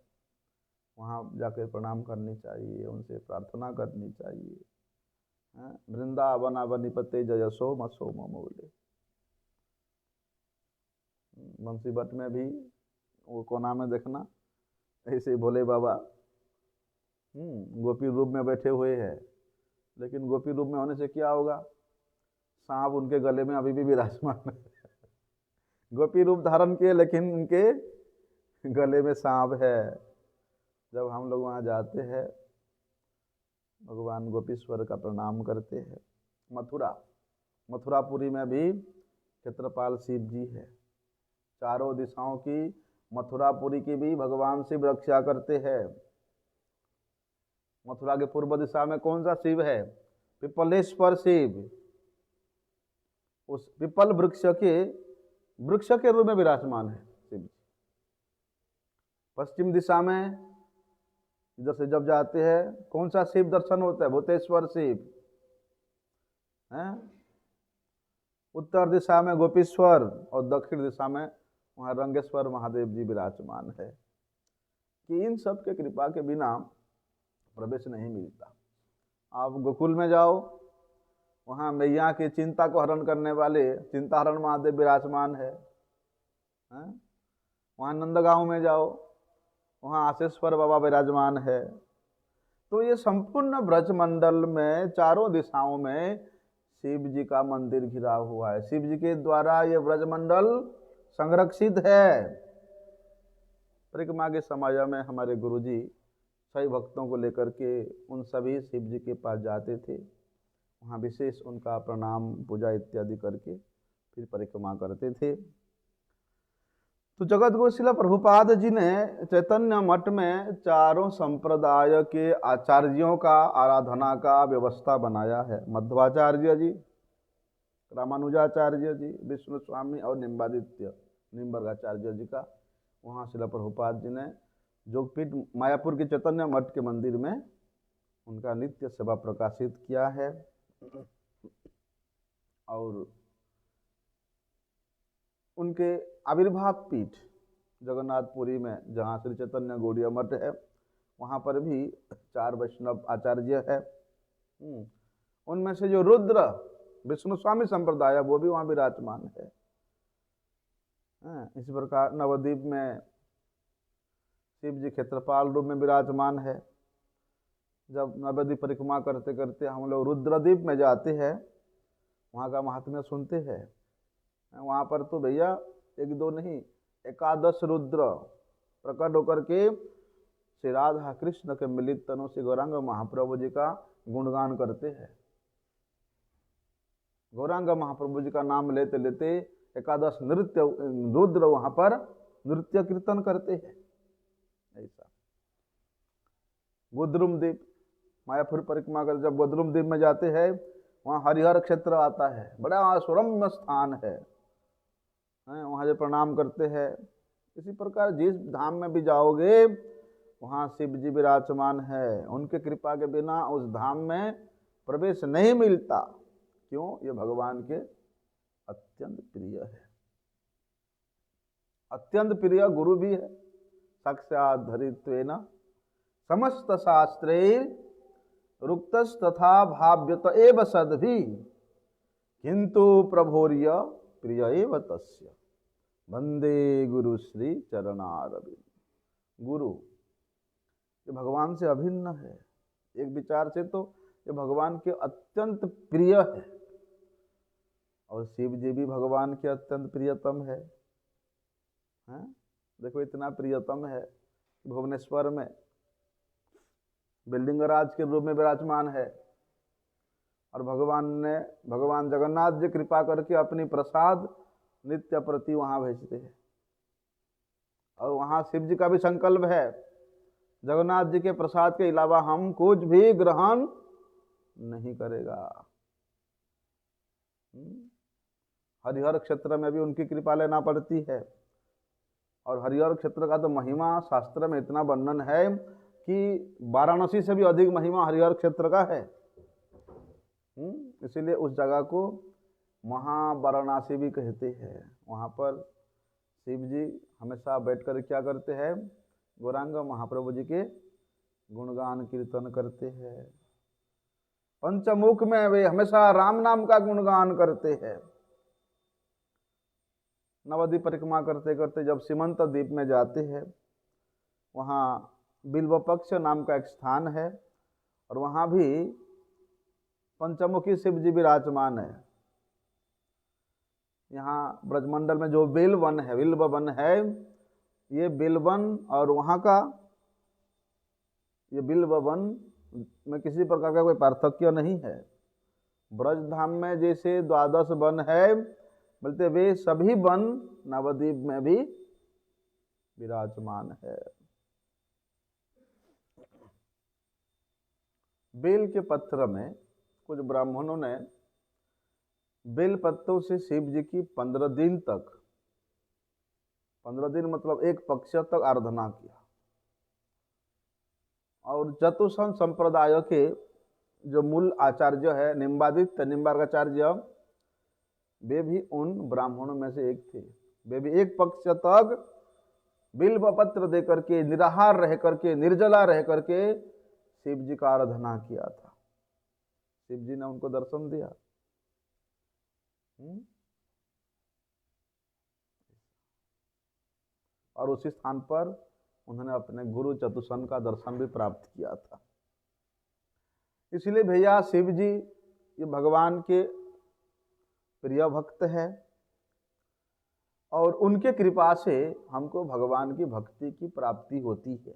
वहाँ जाकर प्रणाम करनी चाहिए, उनसे प्रार्थना करनी चाहिए। वृंदावन वनिपते जय सोम सोम मोले। बंसी भट्ट में भी वो कोना में देखना, ऐसे भोले बाबा गोपी रूप में बैठे हुए हैं, लेकिन गोपी रूप में होने से क्या होगा, सांप उनके गले में अभी भी विराजमान है। गोपी रूप धारण किए लेकिन उनके गले में सांप है। जब हम लोग वहाँ जाते हैं, भगवान गोपीश्वर का प्रणाम करते हैं। मथुरापुरी में भी क्षेत्रपाल शिव जी है, चारों दिशाओं की मथुरापुरी की भी भगवान शिव रक्षा करते हैं। मथुरा के पूर्व दिशा में कौन सा शिव है, पिपलेश्वर शिव, उस पिपल वृक्ष के रूप में विराजमान है शिव। पश्चिम दिशा में इधर से जब जाते हैं, कौन सा शिव दर्शन होता है, भूतेश्वर शिव है। उत्तर दिशा में गोपीश्वर और दक्षिण दिशा में वहाँ रंगेश्वर महादेव जी विराजमान है। कि इन सब के कृपा के बिना प्रवेश नहीं मिलता। आप गोकुल में जाओ, वहाँ मैया की चिंता को हरण करने वाले चिंताहरण महादेव विराजमान है। वहाँ नंदगांव में जाओ, वहाँ आशेश्वर बाबा विराजमान है। तो ये संपूर्ण ब्रजमंडल में चारों दिशाओं में शिव जी का मंदिर घिरा हुआ है। शिव जी के द्वारा ये ब्रजमंडल संरक्षित है। परिक्रमा के समय में हमारे गुरुजी सभी भक्तों को लेकर के उन सभी शिव जी के पास जाते थे, वहाँ विशेष उनका प्रणाम पूजा इत्यादि करके फिर परिक्रमा करते थे। तो जगत गुरु श्रील प्रभुपाद जी ने चैतन्य मठ में चारों संप्रदाय के आचार्यों का आराधना का व्यवस्था बनाया है। मध्वाचार्य जी, रामानुजाचार्य जी, विष्णु स्वामी और निम्बर्गाचार्य जी का वहाँ श्रील प्रभुपाद जी ने जोगपीठ मायापुर के चैतन्य मठ के मंदिर में उनका नित्य सेवा प्रकाशित किया है। और उनके आविर्भाव पीठ जगन्नाथपुरी में जहाँ श्री चैतन्य गौड़ीय मठ है, वहाँ पर भी 4 वैष्णव आचार्य है। उनमें से जो रुद्र विष्णु स्वामी संप्रदाय वो भी वहाँ विराजमान है। इसी प्रकार नवद्वीप में शिव जी क्षेत्रपाल रूप में विराजमान है। जब नवद्वीप परिक्रमा करते करते हम लोग रुद्रद्वीप में जाते हैं, वहाँ का महात्म्य सुनते हैं। वहाँ पर तो भैया एक दो नहीं, एकादश रुद्र प्रकट होकर के श्री राधा कृष्ण के मिलित तनों से गौरांग महाप्रभु जी का गुणगान करते हैं। गौरांग महाप्रभु जी का नाम लेते लेते एकादश नृत्य रुद्र वहां पर नृत्य कीर्तन करते हैं। ऐसा गोद्रुम द्वीप, मायापुर परिक्रमा कर जब गोद्रुम द्वीप में जाते हैं, वहाँ हरिहर क्षेत्र आता है, बड़ा सुरम्य स्थान है, वहाँ जो प्रणाम करते हैं। इसी प्रकार जिस धाम में भी जाओगे वहाँ शिव जी विराजमान है, उनके कृपा के बिना उस धाम में प्रवेश नहीं मिलता। क्यों? ये भगवान के अत्यंत प्रिय है, अत्यंत प्रिय गुरु भी है। साक्षात् धरित्वेन समस्त शास्त्रैः रुक्तस्तथा भाव्यत एव सद्भिः किंतु प्रभोर्य प्रिय एव तस्य वंदे गुरु श्री चरणारविंद। गुरु ये भगवान से अभिन्न है। एक विचार से तो ये भगवान के अत्यंत प्रिय है, और शिव जी भी भगवान के अत्यंत प्रियतम है। देखो इतना प्रियतम है, भुवनेश्वर में बिल्डिंगराज के रूप में विराजमान है, और भगवान जगन्नाथ जी कृपा करके अपनी प्रसाद नित्य प्रति वहां भेजते हैं। और वहां शिव जी का भी संकल्प है, जगन्नाथ जी के प्रसाद के अलावा हम कुछ भी ग्रहण नहीं करेगा। हरिहर क्षेत्र में भी उनकी कृपा लेना पड़ती है, और हरिहर क्षेत्र का तो महिमा शास्त्र में इतना वर्णन है कि वाराणसी से भी अधिक महिमा हरिहर क्षेत्र का है। इसीलिए उस जगह को महावाराणसी भी कहते हैं। वहाँ पर शिव जी हमेशा बैठकर क्या करते हैं? गौरांग महाप्रभु जी के गुणगान कीर्तन करते हैं। पंचमुख में वे हमेशा राम नाम का गुणगान करते हैं। नवद्वीप परिक्रमा करते करते जब सीमंत द्वीप में जाते हैं, वहाँ बिल्वपक्ष नाम का एक स्थान है, और वहाँ भी पंचमुखी शिव जी विराजमान है। यहाँ ब्रजमंडल में जो बिल्व वन है, ये बिल्वन और वहाँ का ये बिल्व वन में किसी प्रकार का कोई पार्थक्य नहीं है। ब्रज धाम में जैसे 12 वन है, बोलते वे सभी वन नवद्वीप में भी विराजमान है। बेल के पत्र में कुछ ब्राह्मणों ने बेल पत्तों से शिव जी की 15 दिन तक, 15 दिन मतलब एक पक्ष तक आराधना किया। और चतुसन संप्रदाय के जो मूल आचार्य है निम्बादित्य निम्बार्काचार्य, वे भी उन ब्राह्मणों में से एक थे। वे भी एक पक्ष तक बिल्व पत्र दे करके, निराहार रह करके, निर्जला रह करके शिव जी का आराधना किया था। शिव जी ने उनको दर्शन दिया। और उसी स्थान पर उन्होंने अपने गुरु चतुसन का दर्शन भी प्राप्त किया था। इसलिए भैया शिव जी ये भगवान के प्रिय भक्त है, और उनके कृपा से हमको भगवान की भक्ति की प्राप्ति होती है।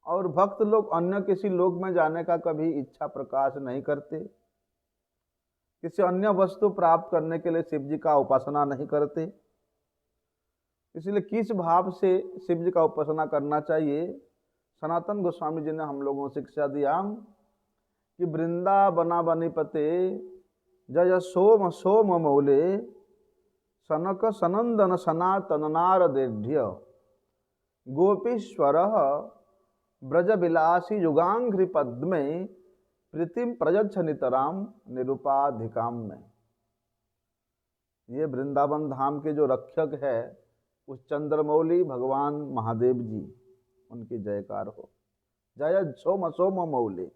और भक्त लोग अन्य किसी लोक में जाने का कभी इच्छा प्रकाश नहीं करते, किसी अन्य वस्तु प्राप्त करने के लिए शिव जी का उपासना नहीं करते। इसलिए किस भाव से शिव जी का उपासना करना चाहिए, सनातन गोस्वामी जी ने हम लोगों को शिक्षा दिया कि वृंदावना बनिपते जय सोम सोम मौले सनक सनंदन सनातन नारदेढ़ गोपीश्वर ब्रजविलासी युगांघ्रि पद्मे प्रीतिम प्रयच्छ नितराम निरुपाधिकाम में। ये वृंदावन धाम के जो रक्षक है उस चंद्रमौली भगवान महादेव जी, उनकी जयकार हो। जय सोम सोम मौले।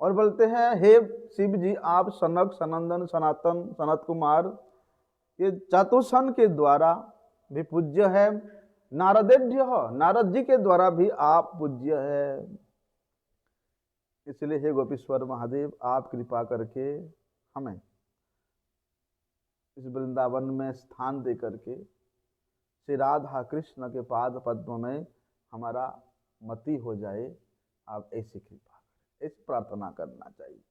और बोलते हैं हे शिव जी, आप सनक सनंदन सनातन सनत कुमार ये चतुसन के द्वारा भी पूज्य है, नारदेभ्य, नारद जी के द्वारा भी आप पूज्य है। इसलिए हे गोपीश्वर महादेव, आप कृपा करके हमें इस वृंदावन में स्थान दे करके श्री राधा कृष्ण के पाद पद्म में हमारा मति हो जाए, आप ऐसी कृपा करें, ऐसी प्रार्थना करना चाहिए।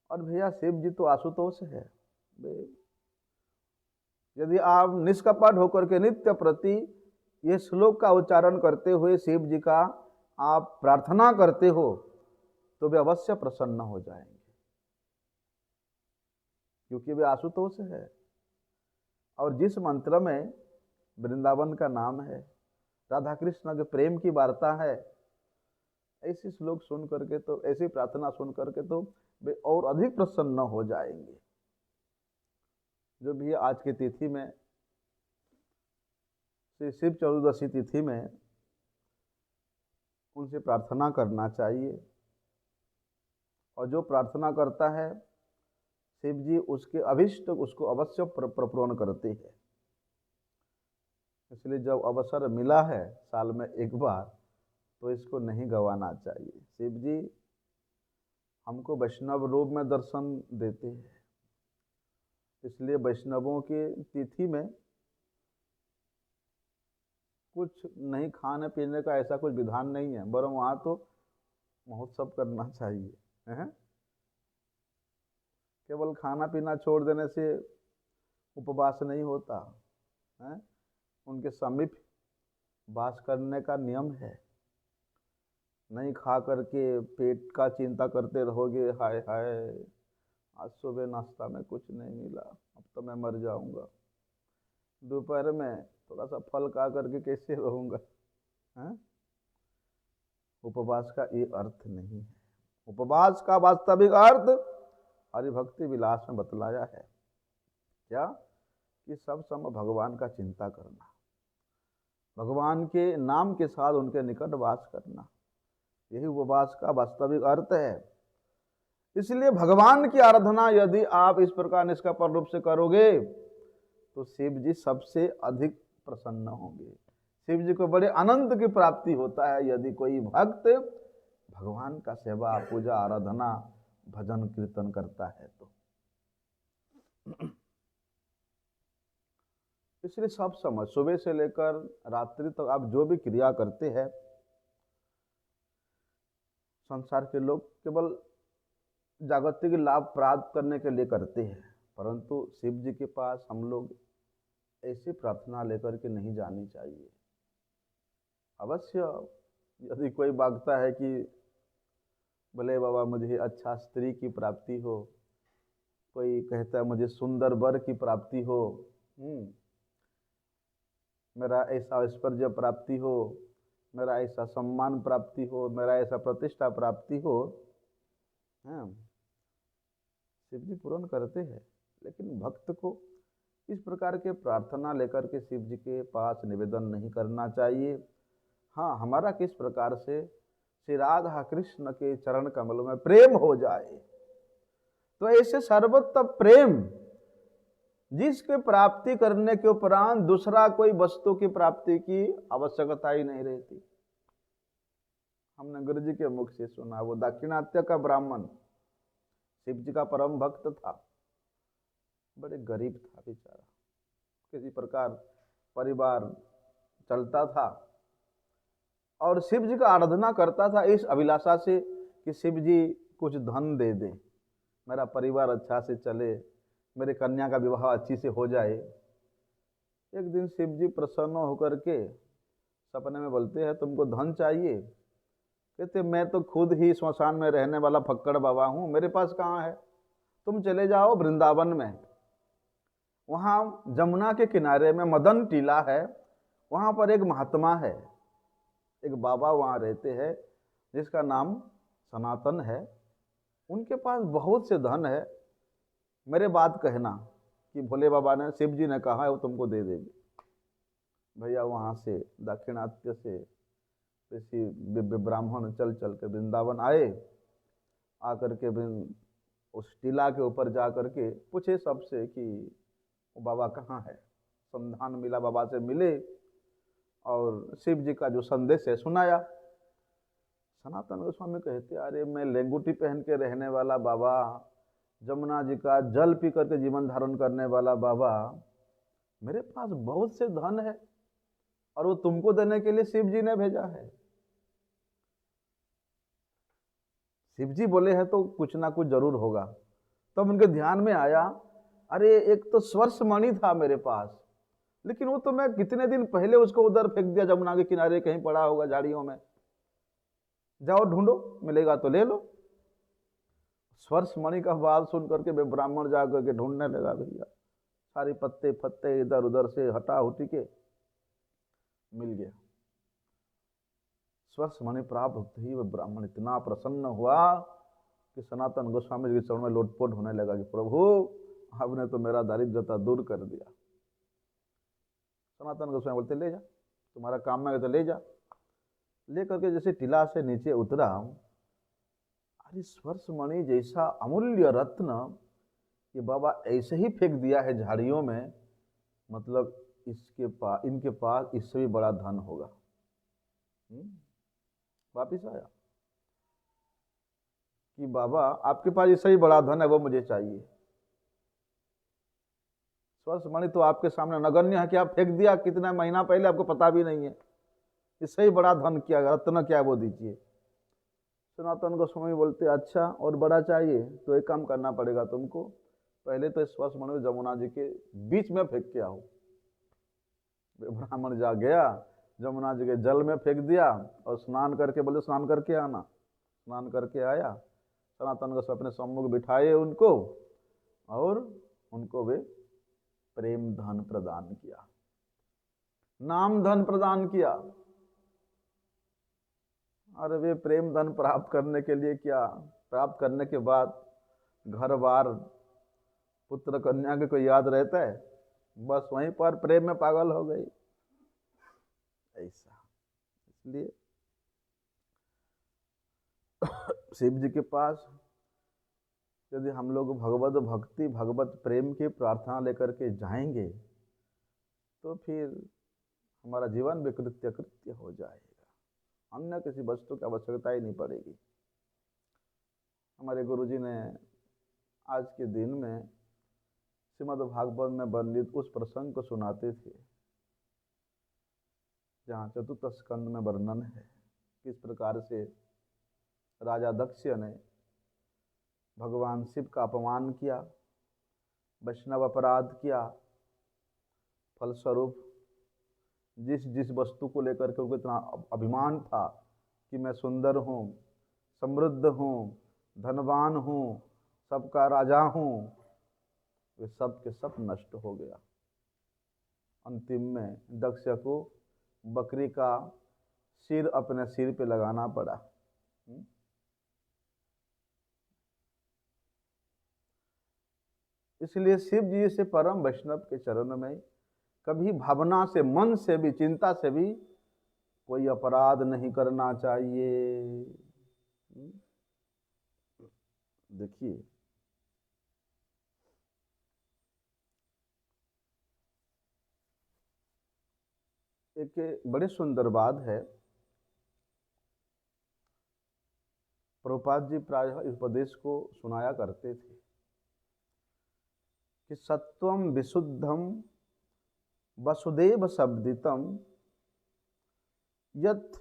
और भैया शिव जी तो आशुतोष है। यदि आप निष्कपट होकर के नित्य प्रति ये श्लोक का उच्चारण करते हुए शिव जी का आप प्रार्थना करते हो तो वे अवश्य प्रसन्न हो जाएंगे, क्योंकि वे आशुतोष है। और जिस मंत्र में वृंदावन का नाम है, राधा कृष्ण के प्रेम की वार्ता है, ऐसे श्लोक सुन करके तो, ऐसी प्रार्थना सुन करके तो वे और अधिक प्रसन्न हो जाएंगे। जो भी आज की तिथि में, श्री शिव चतुर्दशी तिथि में, उनसे प्रार्थना करना चाहिए। और जो प्रार्थना करता है शिव जी उसके अभिष्ट उसको अवश्य प्रपूर्ण करते हैं। इसलिए जब अवसर मिला है साल में एक बार, तो इसको नहीं गंवाना चाहिए। शिव जी हमको वैष्णव रूप में दर्शन देते हैं, इसलिए वैष्णवों की तिथि में कुछ नहीं खाने पीने का ऐसा कुछ विधान नहीं है, बरं वहाँ तो महोत्सव करना चाहिए। है? केवल खाना पीना छोड़ देने से उपवास नहीं होता है, उनके समीप वास करने का नियम है। नहीं खा करके पेट का चिंता करते रहोगे, हाय हाय आज सुबह नाश्ता में कुछ नहीं मिला, अब तो मैं मर जाऊंगा, दोपहर में थोड़ा सा फल खा करके कैसे रहूंगा। उपवास का ये अर्थ नहीं है। उपवास का वास्तविक अर्थ हरिभक्ति विलास में बतलाया है, क्या कि सब समय भगवान का चिंता करना, भगवान के नाम के साथ उनके निकट वास करना, यही उपवास का वास्तविक अर्थ है। इसलिए भगवान की आराधना यदि आप इस प्रकार निष्कपट रूप से करोगे तो शिव जी सबसे अधिक प्रसन्न होंगे। शिव जी को बड़े आनंद की प्राप्ति होता है यदि कोई भक्त भगवान का सेवा पूजा आराधना भजन कीर्तन करता है तो। इसलिए सब समय सुबह से लेकर रात्रि तक आप जो भी क्रिया करते हैं, संसार के लोग केवल जागतिक लाभ प्राप्त करने के लिए करते हैं, परंतु शिव जी के पास हम लोग ऐसी प्रार्थना लेकर के नहीं जानी चाहिए। अवश्य यदि कोई मांगता है कि भले बाबा मुझे अच्छा स्त्री की प्राप्ति हो, कोई कहता है मुझे सुंदर वर की प्राप्ति हो, मेरा ऐसा ऐश्वर्य प्राप्ति हो, मेरा ऐसा सम्मान प्राप्ति हो, मेरा ऐसा प्रतिष्ठा प्राप्ति हो, शिव जी पूर्ण करते हैं। लेकिन भक्त को इस प्रकार के प्रार्थना लेकर के शिव जी के पास निवेदन नहीं करना चाहिए। हाँ, हमारा किस प्रकार से श्री राधा कृष्ण के चरण कमल में प्रेम हो जाए, तो ऐसे सर्वोत्तम प्रेम जिसके प्राप्ति करने के उपरांत दूसरा कोई वस्तु की प्राप्ति की आवश्यकता ही नहीं रहती। हमने गुरु जी के मुख से सुना, वो दाक्षिणात्य का ब्राह्मण शिव जी का परम भक्त था, बड़े गरीब था बेचारा, किसी प्रकार परिवार चलता था और शिव जी का आराधना करता था इस अभिलाषा से कि शिव जी कुछ धन दे दे, मेरा परिवार अच्छा से चले, मेरे कन्या का विवाह अच्छी से हो जाए। एक दिन शिव जी प्रसन्न होकर के सपने में बोलते हैं, तुमको धन चाहिए? कहते मैं तो खुद ही श्मशान में रहने वाला फक्कड़ बाबा हूँ, मेरे पास कहाँ है, तुम चले जाओ वृंदावन में, वहाँ जमुना के किनारे में मदन टीला है, वहाँ पर एक महात्मा है, एक बाबा वहाँ रहते हैं जिसका नाम सनातन है, उनके पास बहुत से धन है, मेरे बात कहना कि भोले बाबा ने, शिव जी ने कहा है वो तुमको दे देंगे। भैया वहाँ से दाक्षिणात्य से किसी ब्राह्मण चल चल के वृंदावन आए, आकर के उस टीला के ऊपर जा करके पूछे सबसे कि वो बाबा कहाँ है, संधान मिला, बाबा से मिले, और शिव जी का जो संदेश है सुनाया। सनातन गोस्वामी कहते, अरे मैं लेंगुटी पहन के रहने वाला बाबा, जमुना जी का जल पी करके जीवन धारण करने वाला बाबा, मेरे पास बहुत से धन है और वो तुमको देने के लिए शिव जी ने भेजा है। शिव जी बोले हैं तो कुछ ना कुछ जरूर होगा। तब उनके ध्यान में आया, अरे एक तो स्वर्ष मणि था मेरे पास, लेकिन वो तो मैं कितने दिन पहले उसको उधर फेंक दिया, जमुना के किनारे कहीं पड़ा होगा झाड़ियों में। जाओ ढूंढो, मिलेगा तो ले लो। स्वर्ष मणि का बात सुन करके वे ब्राह्मण जा करके ढूंढने लगा। भैया सारे पत्ते फत्ते इधर उधर से हटा हुटी के मिल गया। स्वर्ष मणि प्राप्त होते ही वह ब्राह्मण इतना प्रसन्न हुआ कि सनातन गोस्वामी जी के चरण में लोटपोट होने लगा कि प्रभु आपने तो मेरा दारिद्रता दूर कर दिया। सनातन गोस्वामी बोलते, ले जा, तुम्हारा काम में तो ले जा। ले करके जैसे टीला से नीचे उतरा, अरे स्वर्ष मणि जैसा अमूल्य रत्न ये बाबा ऐसे ही फेंक दिया है झाड़ियों में, मतलब इनके पास इससे भी बड़ा धन होगा। वापिस आया कि बाबा आपके पास इससे भी बड़ा धन है, वो मुझे चाहिए। स्वर्ष मणि तो आपके सामने नगण्य है कि आप फेंक दिया कितना महीना पहले, आपको पता भी नहीं है। इससे ही बड़ा धन क्या, रत्न क्या, वो दीजिए। सनातन गोस्वामी बोलते, अच्छा और बड़ा चाहिए तो एक काम करना पड़ेगा तुमको, पहले तो स्वर्ष मणि जमुना जी के बीच में फेंक के आओ। ब्राह्मण जा गया, जमुना जी के जल में फेंक दिया और स्नान करके, बोले स्नान करके आना। स्नान करके आया, सनातन गोस्वामी अपने सम्मुख बिठाए उनको और उनको वे प्रेम धन प्रदान किया, नाम धन प्रदान किया। और वे प्रेम धन प्राप्त करने के लिए क्या, प्राप्त करने के बाद घर बार पुत्र कन्या के कोई याद रहता है, बस वहीं पर प्रेम में पागल हो गई। ऐसा इसलिए शिव जी के पास यदि हम लोग भगवत भक्ति भगवत प्रेम की प्रार्थना लेकर के जाएंगे तो फिर हमारा जीवन भी कृत्य कृत्य हो जाएगा, अन्य किसी वस्तु की आवश्यकता ही नहीं पड़ेगी। हमारे गुरुजी ने आज के दिन में श्रीमद् भागवत में वर्णित उस प्रसंग को सुनाते थे जहाँ चतुर्थ स्कंद में वर्णन है किस प्रकार से राजा दक्ष ने भगवान शिव का अपमान किया, वैष्णव अपराध किया, फलस्वरूप जिस जिस वस्तु को लेकर के उनको इतना अभिमान था कि मैं सुंदर हूँ, समृद्ध हूँ, धनवान हूँ, सबका राजा हूँ, वे सब के सब नष्ट हो गया। अंतिम में दक्ष को बकरी का सिर अपने सिर पे लगाना पड़ा। इसलिए शिव जी से परम वैष्णव के चरण में कभी भावना से, मन से भी, चिंता से भी कोई अपराध नहीं करना चाहिए। देखिए एक बड़े सुंदर बात है, प्रभुपाद जी प्रायः इस उपदेश को सुनाया करते थे कि सत्वम विशुद्धम वसुदेव शब्दितम यत्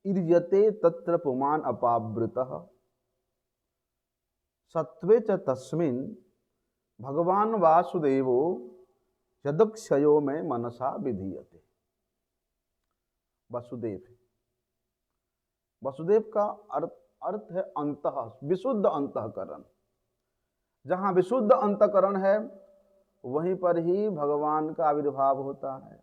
इर्यते तत्र पुमान अपावृतः सत्वे च तस्मिन् भगवान वासुदेवो यदक्षयो में मनसा विधीयते। वसुदेव, वसुदेव का अर्थ है अंतः, विशुद्ध अंतःकरण। जहां विशुद्ध अंतःकरण है वहीं पर ही भगवान का आविर्भाव होता है।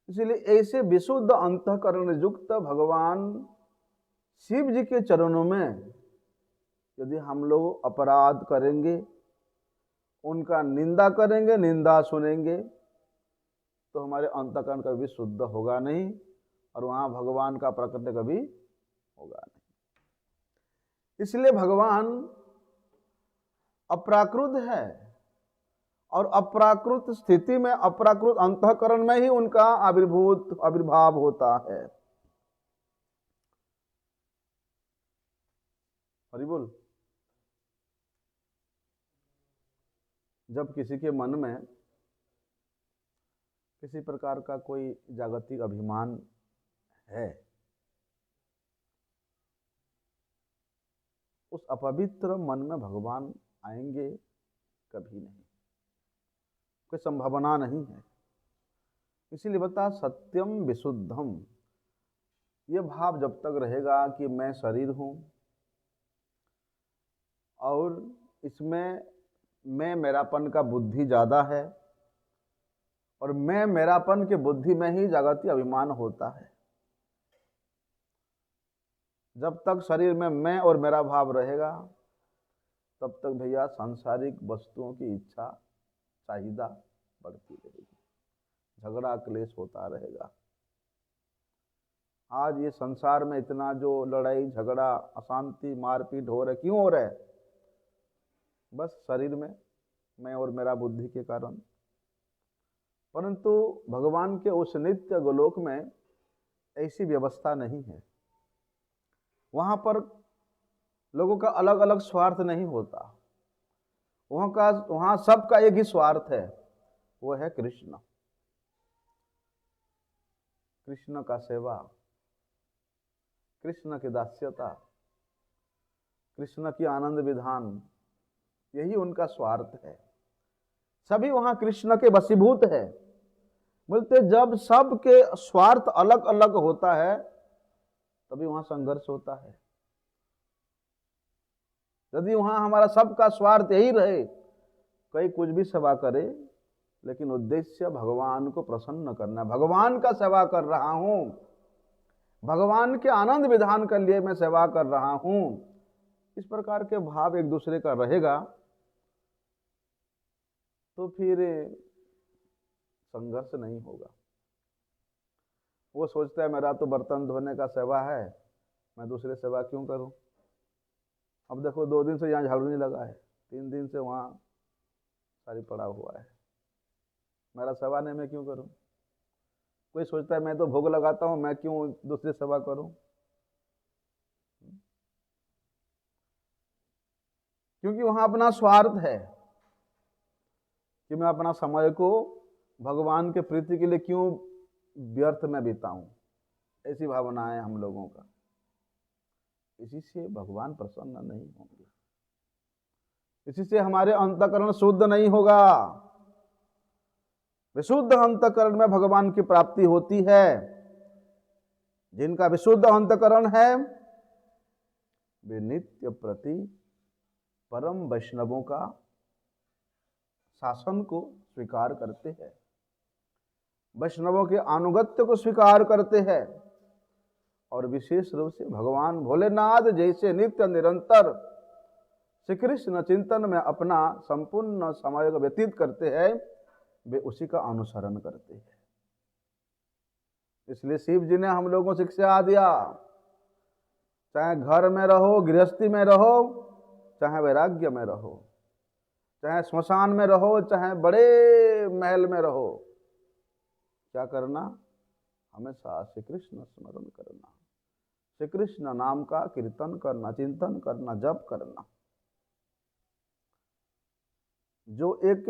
इसलिए ऐसे विशुद्ध अंतःकरण युक्त भगवान शिव जी के चरणों में यदि हम लोग अपराध करेंगे, उनका निंदा करेंगे, निंदा सुनेंगे, तो हमारे अंतःकरण कभी शुद्ध होगा नहीं और वहां भगवान का प्रकट कभी होगा नहीं। इसलिए भगवान अप्राकृत है और अप्राकृत स्थिति में, अप्राकृत अंतःकरण में ही उनका आविर्भाव होता है। हरि बोल। जब किसी के मन में किसी प्रकार का कोई जागतिक अभिमान है, उस अपवित्र मन में भगवान आएंगे कभी नहीं, कोई संभावना नहीं है। इसीलिए बता सत्यम विशुद्धम, ये भाव जब तक रहेगा कि मैं शरीर हूं और इसमें मैं मेरापन का बुद्धि ज्यादा है और मैं मेरापन के बुद्धि में ही जागतिक अभिमान होता है, जब तक शरीर में मैं और मेरा भाव रहेगा तब तक भैया सांसारिक वस्तुओं की इच्छा, चाहिदा बढ़ती रहेगी, झगड़ा क्लेश होता रहेगा। आज ये संसार में इतना जो लड़ाई झगड़ा अशांति मारपीट हो रहा है, क्यों हो रहा है? बस शरीर में मैं और मेरा बुद्धि के कारण। परंतु भगवान के उस नित्य गोलोक में ऐसी व्यवस्था नहीं है। वहां पर लोगों का अलग अलग स्वार्थ नहीं होता, वहां सबका एक ही स्वार्थ है, वो है कृष्ण, कृष्ण का सेवा, कृष्ण की दास्यता, कृष्ण की आनंद विधान, यही उनका स्वार्थ है। सभी वहां कृष्ण के वशीभूत है। बोलते जब सबके स्वार्थ अलग अलग होता है तभी वहां संघर्ष होता है। यदि वहां हमारा सबका स्वार्थ यही रहे, कोई कुछ भी सेवा करे लेकिन उद्देश्य भगवान को प्रसन्न करना, भगवान का सेवा कर रहा हूं, भगवान के आनंद विधान के लिए मैं सेवा कर रहा हूं, इस प्रकार के भाव एक दूसरे का रहेगा तो फिर संघर्ष नहीं होगा। वो सोचता है मेरा तो बर्तन धोने का सेवा है, मैं दूसरे सेवा क्यों करूं। अब देखो 2 दिन से यहाँ झाड़ू नहीं लगा है, 3 दिन से वहाँ सारी पड़ा हुआ है, मेरा सेवा नहीं, मैं क्यों करूं। कोई सोचता है मैं तो भोग लगाता हूं, मैं क्यों दूसरी सेवा करूं। क्योंकि वहां अपना स्वार्थ है कि मैं अपना समय को भगवान के प्रीति के लिए क्यों व्यर्थ में बिताऊं, ऐसी भावना है हम लोगों का। इसी से भगवान प्रसन्न नहीं होंगे, इसी से हमारे अंतःकरण शुद्ध नहीं होगा। विशुद्ध अंतःकरण में भगवान की प्राप्ति होती है। जिनका विशुद्ध अंतःकरण है वे नित्य प्रति परम वैष्णवों का शासन को स्वीकार करते हैं, वैष्णवों के अनुगत्य को स्वीकार करते हैं और विशेष रूप से भगवान भोलेनाथ जैसे नित्य निरंतर श्री कृष्ण चिंतन में अपना संपूर्ण समय को व्यतीत करते हैं, वे उसी का अनुसरण करते हैं। इसलिए शिव जी ने हम लोगों को शिक्षा दिया, चाहे घर में रहो, गृहस्थी में रहो, चाहे वैराग्य में रहो, चाहे श्मशान में रहो, चाहे बड़े महल में रहो, क्या करना? हमेशा श्री कृष्ण स्मरण करना, श्री कृष्ण नाम का कीर्तन करना, चिंतन करना, जप करना। जो एक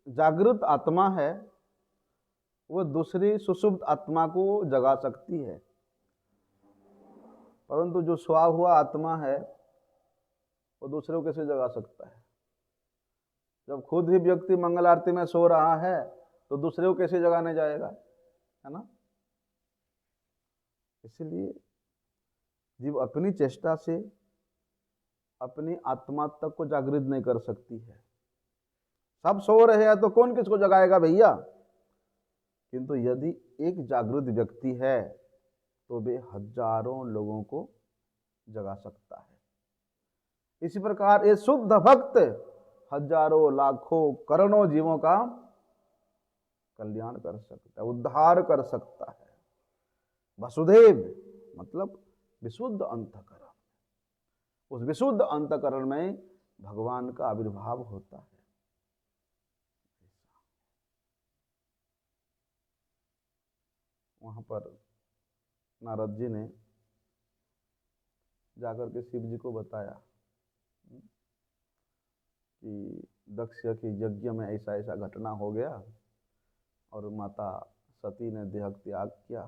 जागृत आत्मा है वो दूसरी सुषुप्त आत्मा को जगा सकती है, परंतु जो सोया हुआ आत्मा है वो दूसरे को कैसे जगा सकता है? जब खुद ही व्यक्ति मंगल आरती में सो रहा है तो दूसरे को कैसे जगाने जाएगा, है ना। इसलिए जीव अपनी चेष्टा से अपनी आत्मा तक को जागृत नहीं कर सकती है। सब सो रहे हैं तो कौन किसको जगाएगा भैया। किंतु यदि एक जागृत व्यक्ति है तो वे हजारों लोगों को जगा सकता है। इसी प्रकार ये शुद्ध भक्त हजारों लाखों करोड़ों जीवों का कल्याण कर सकता है, उद्धार कर सकता है। वसुदेव मतलब विशुद्ध अंतःकरण, उस विशुद्ध अंतःकरण में भगवान का आविर्भाव होता है। पर नारद जी ने जाकर के शिव जी को बताया कि दक्ष के यज्ञ में ऐसा ऐसा घटना हो गया और माता सती ने देह त्याग किया।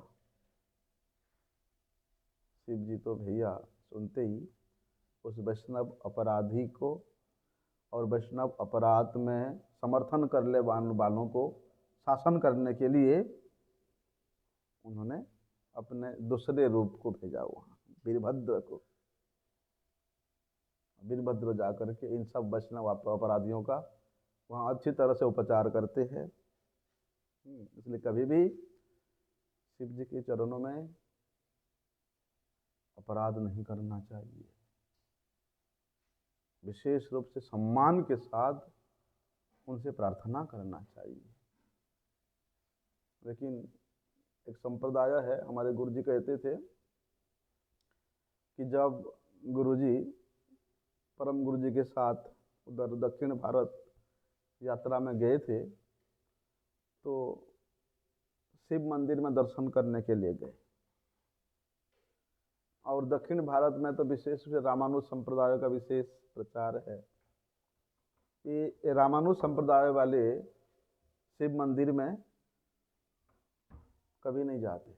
शिव जी तो भैया सुनते ही उस वैष्णव अपराधी को और वैष्णव अपराध में समर्थन करने वालों को शासन करने के लिए उन्होंने अपने दूसरे रूप को भेजा वहाँ वीरभद्र को। वीरभद्र जाकर के इन सब वैष्णव अपराधियों का वहाँ अच्छी तरह से उपचार करते हैं। इसलिए कभी भी शिव जी के चरणों में अपराध नहीं करना चाहिए, विशेष रूप से सम्मान के साथ उनसे प्रार्थना करना चाहिए। लेकिन एक संप्रदाय है, हमारे गुरुजी कहते थे कि जब गुरुजी परम गुरुजी के साथ उधर दक्षिण भारत यात्रा में गए थे तो शिव मंदिर में दर्शन करने के लिए गए। और दक्षिण भारत में तो विशेष रूप से रामानुज संप्रदाय का विशेष प्रचार है। ये रामानुज संप्रदाय वाले शिव मंदिर में कभी नहीं जाते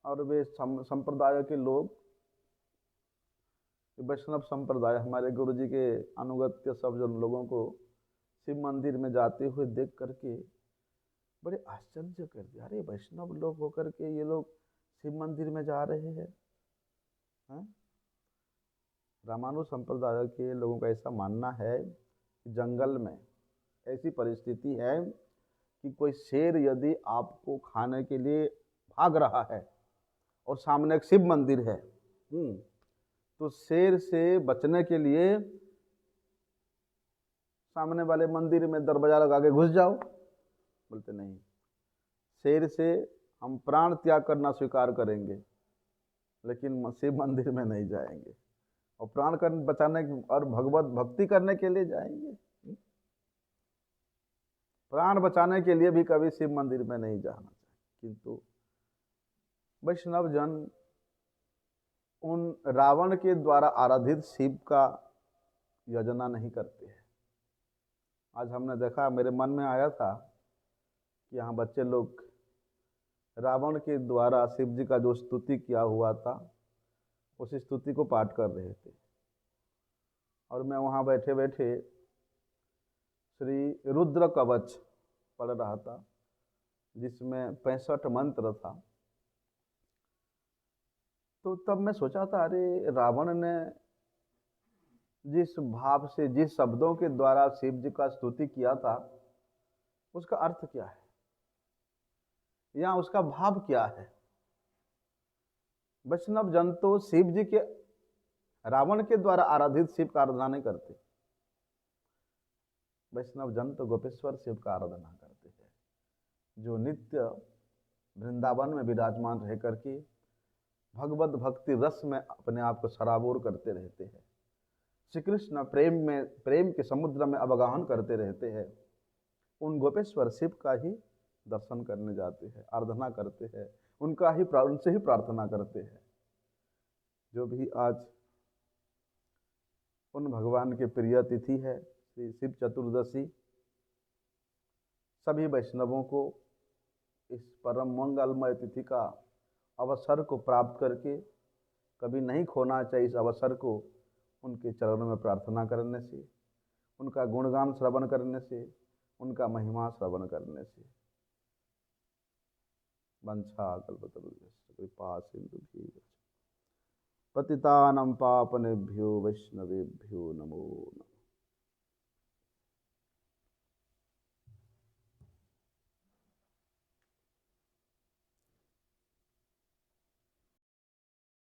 और वे संप्रदाय के लोग, वैष्णव संप्रदाय हमारे गुरुजी के अनुगत्य सब जन लोगों को शिव मंदिर में जाते हुए देख करके बड़े आश्चर्य कर दिया। अरे वैष्णव लोग होकर के ये लोग शिव मंदिर में जा रहे हैं। रामानुज संप्रदाय के लोगों का ऐसा मानना है कि जंगल में ऐसी परिस्थिति है कि कोई शेर यदि आपको खाने के लिए भाग रहा है और सामने एक शिव मंदिर है तो शेर से बचने के लिए सामने वाले मंदिर में दरवाजा लगा के घुस जाओ। बोलते नहीं, शेर से हम प्राण त्याग करना स्वीकार करेंगे लेकिन शिव मंदिर में नहीं जाएंगे और प्राण बचाने और भगवत भक्ति करने के लिए जाएंगे। प्राण बचाने के लिए भी कभी शिव मंदिर में नहीं जाना चाहिए। किंतु वैष्णव जन उन रावण के द्वारा आराधित शिव का योजना नहीं करते हैं। आज हमने देखा, मेरे मन में आया था कि यहाँ बच्चे लोग रावण के द्वारा शिव जी का जो स्तुति किया हुआ था उस स्तुति को पाठ कर रहे थे और मैं वहाँ बैठे बैठे श्री रुद्र कवच पढ़ रहा था जिसमें 65 मंत्र था। तो तब मैं सोचा था, अरे रावण ने जिस भाव से, जिस शब्दों के द्वारा शिव जी का स्तुति किया था उसका अर्थ क्या है या उसका भाव क्या है। वैष्णव जन तो शिव जी के, रावण के द्वारा आराधित शिव का आराधना नहीं करते। वैष्णव जन तो गोपेश्वर शिव का आराधना करते हैं जो नित्य वृंदावन में विराजमान रह करके भगवत भक्ति रस में अपने आप को सराबोर करते रहते हैं। श्री कृष्ण प्रेम के समुद्र में अवगाहन करते रहते हैं। उन गोपेश्वर शिव का ही दर्शन करने जाते हैं, आराधना करते हैं, उनसे ही प्रार्थना करते हैं। जो भी आज उन भगवान के प्रिय तिथि है श्री शिव चतुर्दशी, सभी वैष्णवों को इस परम मंगलमय तिथि का अवसर को प्राप्त करके कभी नहीं खोना चाहिए। इस अवसर को उनके चरणों में प्रार्थना करने से, उनका गुणगान श्रवण करने से, उनका महिमा श्रवण करने से। वंशा कल्पतरुभ्यश्च कृपा सिन्धुभ्यैव पतितानां पावनेभ्यो वैष्णवेभ्यो नमो नमः।